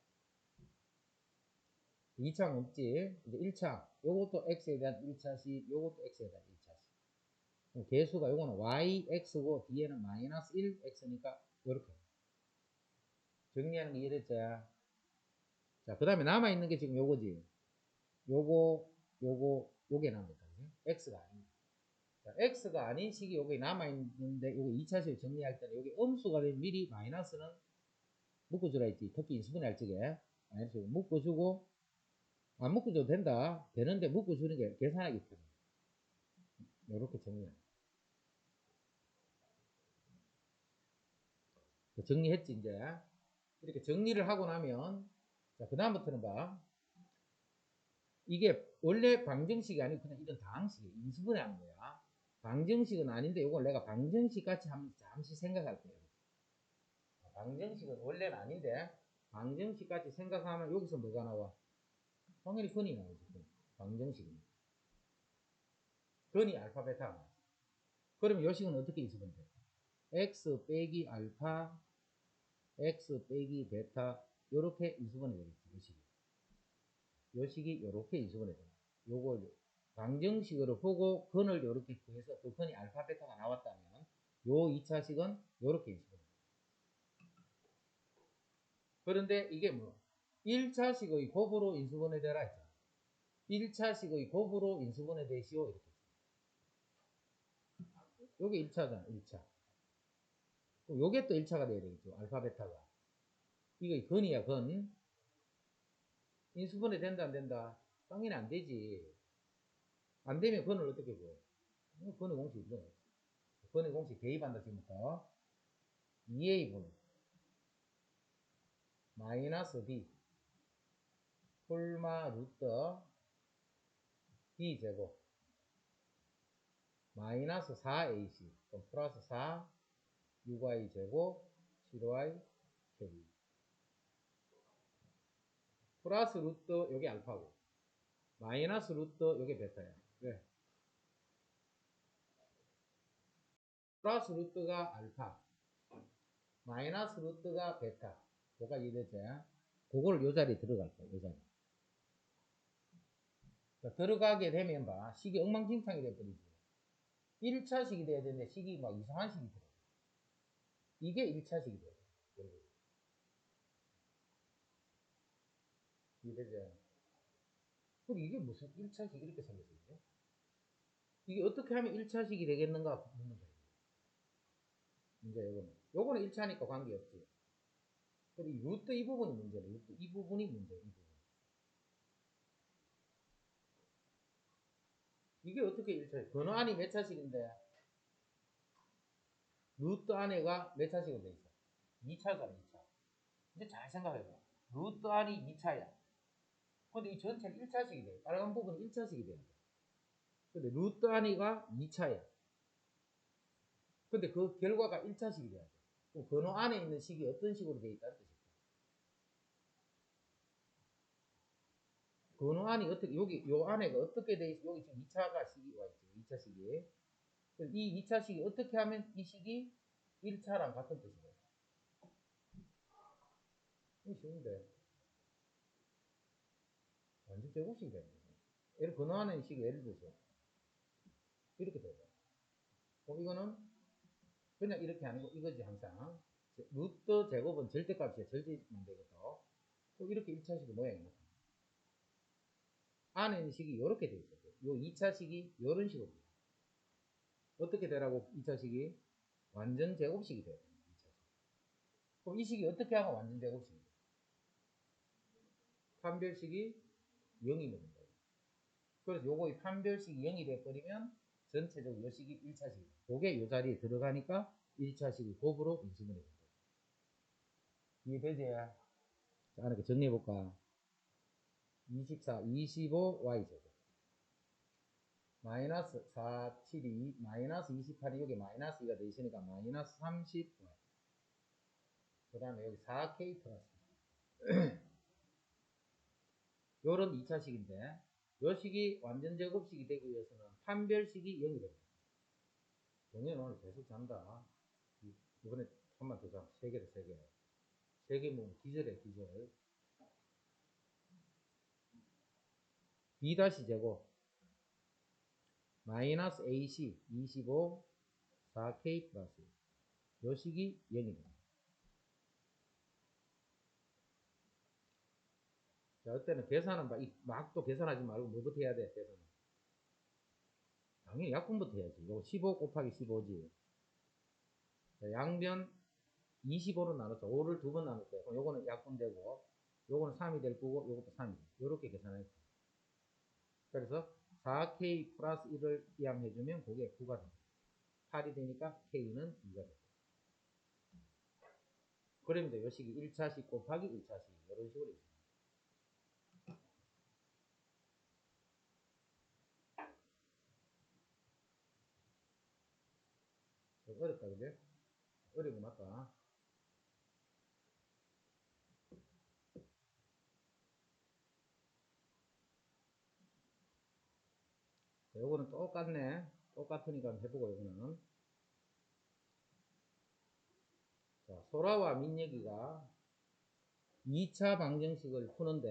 2차 없지. 이제 1차. 요것도 X에 대한 1차식, 요것도 X에 대한 1차식. 개수가 요거는 Y, X고 뒤에는 마이너스 1, X니까 요렇게. 정리하는 게 이랬죠. 자, 그 다음에 남아있는 게 지금 요거지. 요게 남아있다. X가 아닌. 자, X가 아닌 식이 요게 남아있는데, 요거 2차식 정리할 때는 요게 음수가 되면 미리 마이너스는 묶어주라 했지. 특히 인수분해 할 적에. 마이너스 묶어주고, 안 묶어줘도 된다. 되는데 묶어주는 게 계산하기 편해. 요렇게 정리해. 정리했지, 이제. 이렇게 정리를 하고 나면, 자, 그 다음부터는 봐. 이게 원래 방정식이 아니고 그냥 이런 다항식이에요. 인수분해 하는 거야. 방정식은 아닌데 이걸 내가 방정식 같이 한번 잠시 생각할게요. 방정식은 원래는 아닌데 방정식 같이 생각하면 여기서 뭐가 나와? 당연히 근이 나오지. 방정식은. 근이 알파 베타가 나와. 그러면 요 식은 어떻게 인수분해 돼? x 빼기 알파 x 빼기 베타 요렇게 인수분해 되겠지. 요 식이. 요 식이 요렇게 인수분해 됩니다. 요거 방정식으로 보고 근을 요렇게 구해서 그 근이 알파 베타가 나왔다면 요 2차식은 요렇게 인수분해 됩니다. 그런데 이게 뭐 1차식의 곱으로 인수분해 되라 했잖아. 1차식의 곱으로 인수분해 되시오 이렇게. 요게 1차잖아. 1차. 그럼 요게 또 1차가 돼야 되겠죠. 알파 베타가. 이거 근이야 근. 인수분해 된다 안 된다? 당연히 안 되지. 안 되면 근을 어떻게 구해? 근의 공식 이거. 근의 공식 대입한다 지금부터. 2a분 마이너스 b 홀마 루트 b 제곱 마이너스 4ac 그럼 플러스 4 6y 제곱 7y k 플러스 루트 요게 알파고 마이너스 루트 요게 베타야. 왜? 플러스 루트가 알파 마이너스 루트가 베타 뭐가 이해되지? 그거를 요 자리에 들어갈 거야. 요 자리. 들어가게 되면 봐 식이 엉망진창이 돼버리지. 1차식이 돼야 되는데 식이 막 이상한 식이 들어. 이게 1차식이 돼요. 이해되죠? 그럼 이게 무슨 1차식 이렇게 생겼어요? 이게 어떻게 하면 1차식이 되겠는가 묻는 거예요. 문제 요거는 1차니까 관계없지. 그리고 루트 이 부분이 문제네. 루트 이 부분이 문제. 이 부분. 이게 어떻게 1차식? 번호 안이 몇 차식인데 루트 안에가 몇 차식으로 돼 있어? 2차잖아 2차. 이제 잘 생각해봐. 루트 안이 2차야. 근데 이 전체는 1차식이 돼. 빨간 부분은 1차식이 돼야 돼. 근데 루트 안이가 2차야. 근데 그 결과가 1차식이 돼야 돼. 그럼 번호 안에 있는 식이 어떤 식으로 돼 있다는 뜻이야. 번호 안이 어떻게, 여기, 요 안에가 어떻게 돼 있어? 여기 지금 2차가 식이 와 있죠. 2차 식이. 이 2차 식이 어떻게 하면 이 식이 1차랑 같은 뜻이에요. 이게 쉬운데. 완전 제곱식이 되는 거예요. 예를 번호 안에 있는 식이 예를 들어서 이렇게 돼요. 그럼 이거는 그냥 이렇게 하는 거 이거지 항상. 루트 제곱은 절대값이야. 절대만 되거든. 또 이렇게 1차식의 모양이 나타나. 안에 있는 식이 이렇게 돼 있어요. 요 2차식이 이런 식으로 돼요. 어떻게 되라고 2차식이? 완전 제곱식이 돼요. 2차식. 그럼 이 식이 어떻게 하면 완전 제곱식이 돼요? 판별식이 0이 되는 거예요. 그래서 요거 판별식이 0이 돼버리면 전체적으로 요 식이 1차식이 돼요. 그게 요 자리에 들어가니까 1차식이 곱으로 인수분해 된다. 이해되지? 자, 이렇게 정리해볼까? 24, 25y제곱 마이너스 4, 7, 2 마이너스 28이 여기 마이너스 2가 돼 있으니까 마이너스 30y 그 다음에 여기 4k 플러스 요런 2차식인데 요 식이 완전 제곱식이 되기 위해서는 판별식이 0이 됩니다. 동현 오늘 계속 잔다. 이번에 한 번 더 잡아. 3개다 3개. 3개 모으면 기절해 기절. b 다시 제곱 마이너스 ac 25 4k 플러스 요 식이 0이 됩니다. 자, 이때는 계산은 막 또 계산하지 말고 뭐부터 해야 돼? 계산은. 당연히 약분부터 해야지. 요거 15 곱하기 15지. 자, 양변 25로 나눴죠. 5를 두 번 나눴어요. 그럼 요거는 약분되고, 요거는 3이 될 거고, 요것도 3이 돼. 요렇게 계산했죠. 그래서 4K 플러스 1을 이항해주면 그게 9가 됩니다. 8이 되니까 K는 2가 됩니다. 그러면 이제 요 식이 1차식 곱하기 1차식. 이런 식으로 있습니다. 어렵다, 그제? 어려운 거 맞다. 자, 요거는 똑같네. 똑같으니까 해보고, 요거는. 자, 자, 소라와 민혁이가 2차 방정식을 푸는데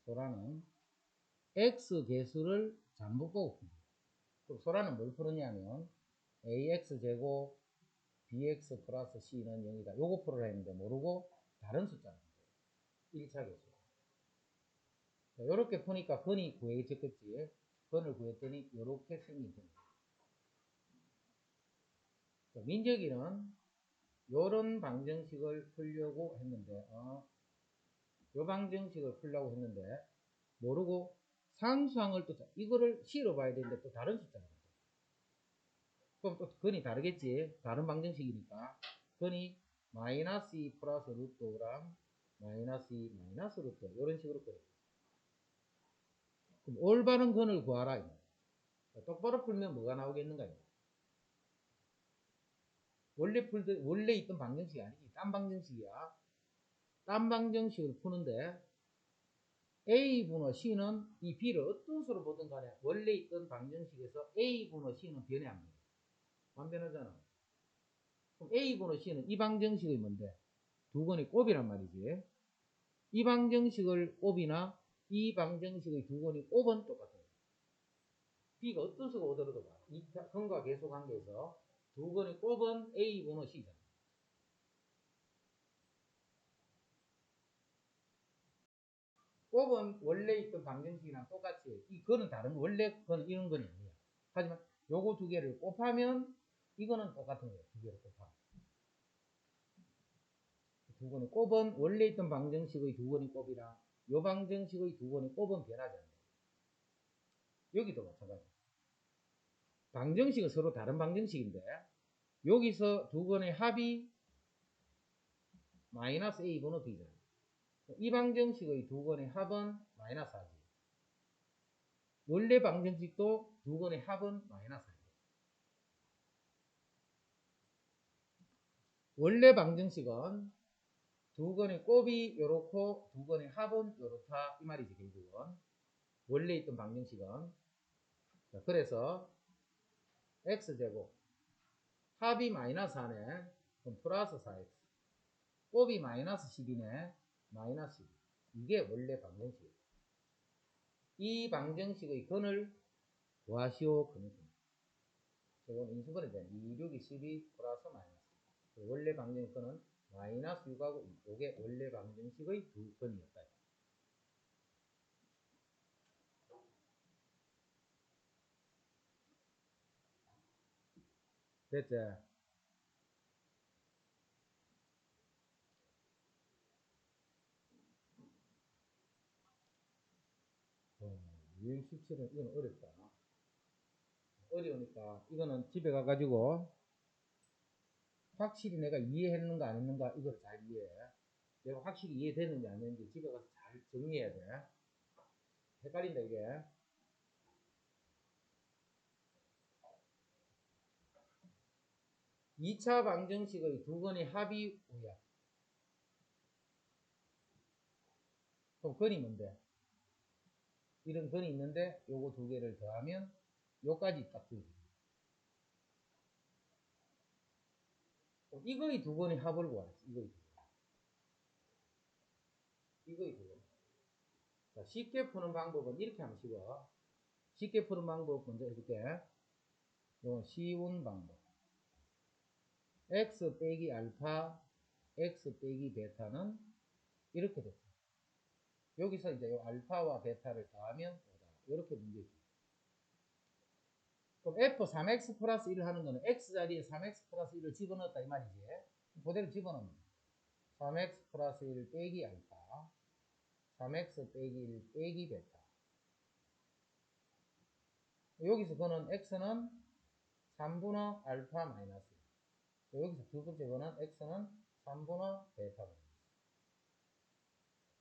소라는 x 개수를 전부 보고 풉니다. 그럼 소라는 뭘 푸느냐면 ax제곱 bx 플러스 c는 0이다. 요거 풀어라 했는데 모르고 다른 숫자를 푼대요. 1차 개수. 자, 요렇게 푸니까 근이 구해졌겠지. 근을 구했더니 요렇게 생긴 겁니다. 민혁이는 요런 방정식을 풀려고 했는데 요 방정식을 풀려고 했는데 모르고 상수항을 또 이거를 실어봐야 되는데 또 다른 숫자를 푼대요. 그럼 또 근이 다르겠지. 다른 방정식이니까 근이 마이너스 2 플러스 루트 5랑 마이너스 2 마이너스 루트 5 이런 식으로 그려요. 그럼 올바른 근을 구하라. 똑바로 풀면 뭐가 나오겠는가? 원래 있던 방정식이 아니지. 딴 방정식이야. 딴 방정식을 푸는데 A분의 C는 이 B를 어떤 수로 보든 간에 원래 있던 방정식에서 A분의 C는 변해 안 돼요. 안 변하잖아. 그럼 A분의 C는 이 방정식이 뭔데? 두 건의 곱이란 말이지. 이 방정식을 곱이나 이 방정식의 두 건의 곱은 똑같아요. B가 어떤 수가 오더라도 봐. 이 근과 계수 관계에서 두 건의 곱은 A분의 C잖아. 곱은 원래 있던 방정식이랑 똑같이 이 건은 다른 원래 건은 이런 건이 아니야. 하지만 요거 두 개를 곱하면 이거는 똑같은 거예요. 두 개를 곱하면. 두 번의 곱은 원래 있던 방정식의 두 번의 곱이랑 요 방정식의 두 번의 곱은 변하지 않아요. 여기도 마찬가지. 방정식은 서로 다른 방정식인데 여기서 두 번의 합이 마이너스 A분의 B잖아요. 이 방정식의 두 번의 합은 마이너스 4지. 원래 방정식도 두 번의 합은 마이너스 4지. 원래 방정식은 두 건의 곱이 요렇고 두 건의 합은 요렇다 이 말이지. 결국은 원래 있던 방정식은 자, 그래서 x제곱 합이 마이너스 4네 그럼 플러스 4x 곱이 마이너스 10이네 마이너스 12 이게 원래 방정식이에요. 이 방정식의 근을 구하시오. 저건 인수분해 된 2, 6, 12 플러스 마이너스 원래 방정식 근은 마이너스 6하고 2 이게 원래 방정식의 두 근이었다. 됐지? 유형 17은 이건 어렵다. 어려우니까 이거는 집에 가가지고 확실히 내가 이해했는가 안 했는가 이걸 잘 이해해. 내가 확실히 이해되는지 안 되는지 집에 가서 잘 정리해야 돼. 헷갈린다 이게. (2차) 방정식의 두 건의 합이 5야. 그럼 건이 뭔데? 이런 건이 있는데 요거 두 개를 더하면 요까지 딱 주지. 이거의 두 건의 합을 구하랬어. 이거의 두 건. 자, 쉽게 푸는 방법은 이렇게 하면 쉬워. 쉽게 푸는 방법 먼저 해줄게. 이건 쉬운 방법. x 빼기 알파, x 빼기 베타는 이렇게 됐어. 여기서 이제 요 알파와 베타를 더하면 이렇게 문제지. 그럼 f 3x 플러스 1을 하는 거는 x 자리에 3x 플러스 1을 집어넣었다 이 말이지. 그대로 집어넣으면 3x 플러스 1 빼기 알파, 3x 빼기 1 빼기 베타. 여기서 그는 x는 3분의 알파 마이너스. 여기서 두 번째 거는 x는 3분의 베타.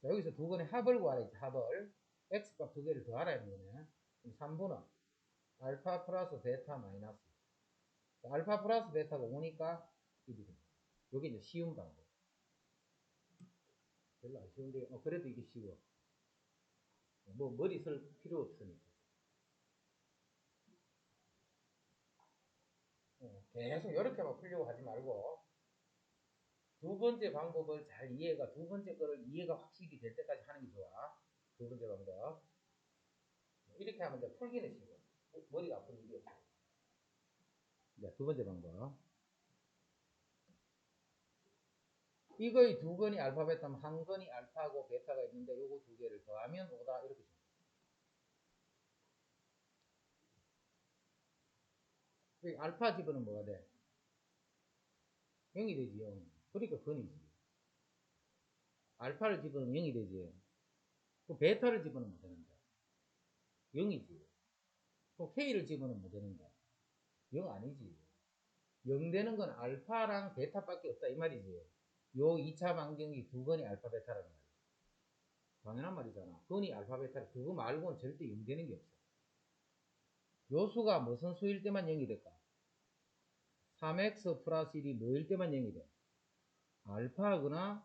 자, 여기서 두 번의 합을 구하라 했지. 합을. x값 두 개를 더하라 했는 거네. 3분의 알파 플러스 베타 마이너스. 알파 플러스 베타가 5니까 1이 됩니다. 여기 이제 쉬운 방법. 별로 안 쉬운데, 그래도 이게 쉬워. 머리 쓸 필요 없으니까. 계속 이렇게만 풀려고 하지 말고 두 번째 방법을 잘 이해가 두 번째 거를 이해가 확실히 될 때까지 하는 게 좋아. 두 번째 방법 이렇게 하면 이제 풀기는 쉬워. 머리가 아픈 일이 없어. 이제 두 번째 방법 이거의 두 건이 알파 베타면 한 건이 알파고 베타가 있는데 요거 두 개를 더하면 오다 이렇게 줍니다. 알파 집어는 뭐가 돼? 0이 되지 0. 그러니까 건이지. 알파를 집어넣으면 0이 되지. 또 베타를 집어넣으면 되는데 0이지. 또 K를 집어넣으면 되는데 0 아니지. 0 되는 건 알파랑 베타밖에 없다 이 말이지. 요 2차 반경이 두 건이 알파 베타라는 말이야. 당연한 말이잖아. 건이 알파 베타 그거 말고는 절대 0 되는 게 없어. 요 수가 무슨 수일 때만 0이 될까? 3x 플러스 1이 뭐일 때만 0이 돼? 알파거나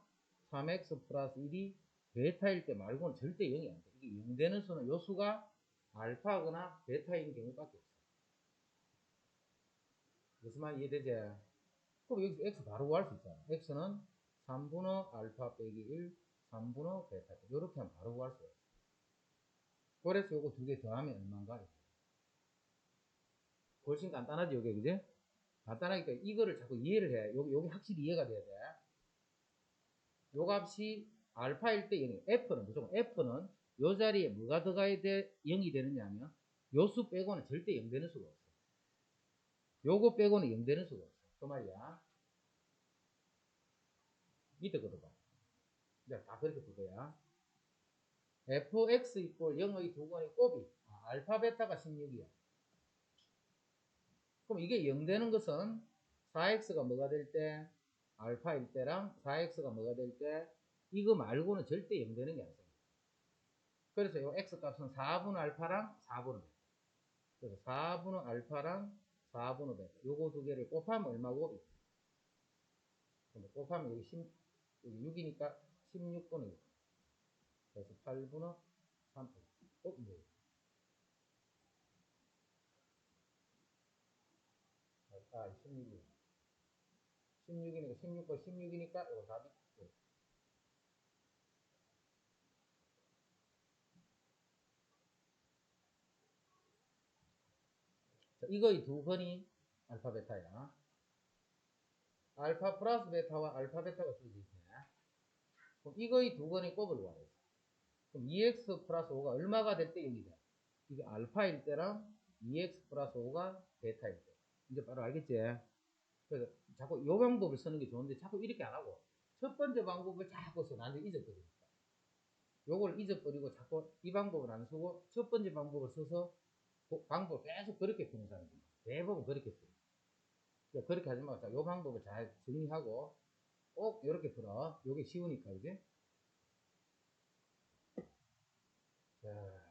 3x 플러스 1이 베타일 때 말고는 절대 0이 안 돼. 이게 0 되는 수는 요 수가 알파거나 베타인 경우밖에 없어. 무슨 말 이해되지? 그럼 여기서 x 바로 구할 수 있잖아. x는 3분의 알파 빼기 1, 3분의 베타. 이렇게 하면 바로 구할 수 있어. 그래서 요거 두 개 더하면 얼마인가? 훨씬 간단하지, 요게, 그지? 간단하니까 이거를 자꾸 이해를 해. 요게 확실히 이해가 돼야 돼. 요 값이 알파일 때 0이 F는 무조건 F는 요 자리에 뭐가 들어가야 돼 0이 되느냐 하면 요 수 빼고는 절대 0 되는 수가 없어. 요거 빼고는 0 되는 수가 없어. 그 말이야. 밑에 거 봐. 이제 다 그렇게 풀 거야. fx 이꼴 0의 두 건의 곱이 알파 베타가 16이야. 그럼 이게 0 되는 것은 4x가 뭐가 될 때 알파일 때랑 4x가 뭐가 될 때 이거 말고는 절대 0 되는 게 안 돼. 그래서 요 x 값은 4분의 알파랑 4분의 베타. 그래서 4분의 알파랑 4분의 베타. 요거 두 개를 곱하면 얼마고? 곱하면 여기 6이니까 16분의 6. 그래서 8분의 3. 네. 16이네. 16이니까 16과 16이니까 이거 답이. 자, 이거의 두 번이 알파 베타야. 알파 플러스 베타와 알파 베타가 주어져 있네. 그럼 이거의 두 번의 곱을 구하래. 그럼 2x 플러스 5가 얼마가 될 때 0이 돼? 이게 알파일 때랑 2x 플러스 5가 베타일 때. 이제 바로 알겠지? 그래서 자꾸 요 방법을 쓰는 게 좋은데 자꾸 이렇게 안 하고 첫 번째 방법을 자꾸 써. 나중에 잊어버리니까. 요걸 잊어버리고 자꾸 이 방법을 안 쓰고 첫 번째 방법을 써서 방법을 계속 그렇게 푸는 사람들. 대부분 그렇게 써요. 그러니까 그렇게 하지 말고 요 방법을 잘 정리하고 꼭 이렇게 풀어. 요게 쉬우니까, 그지?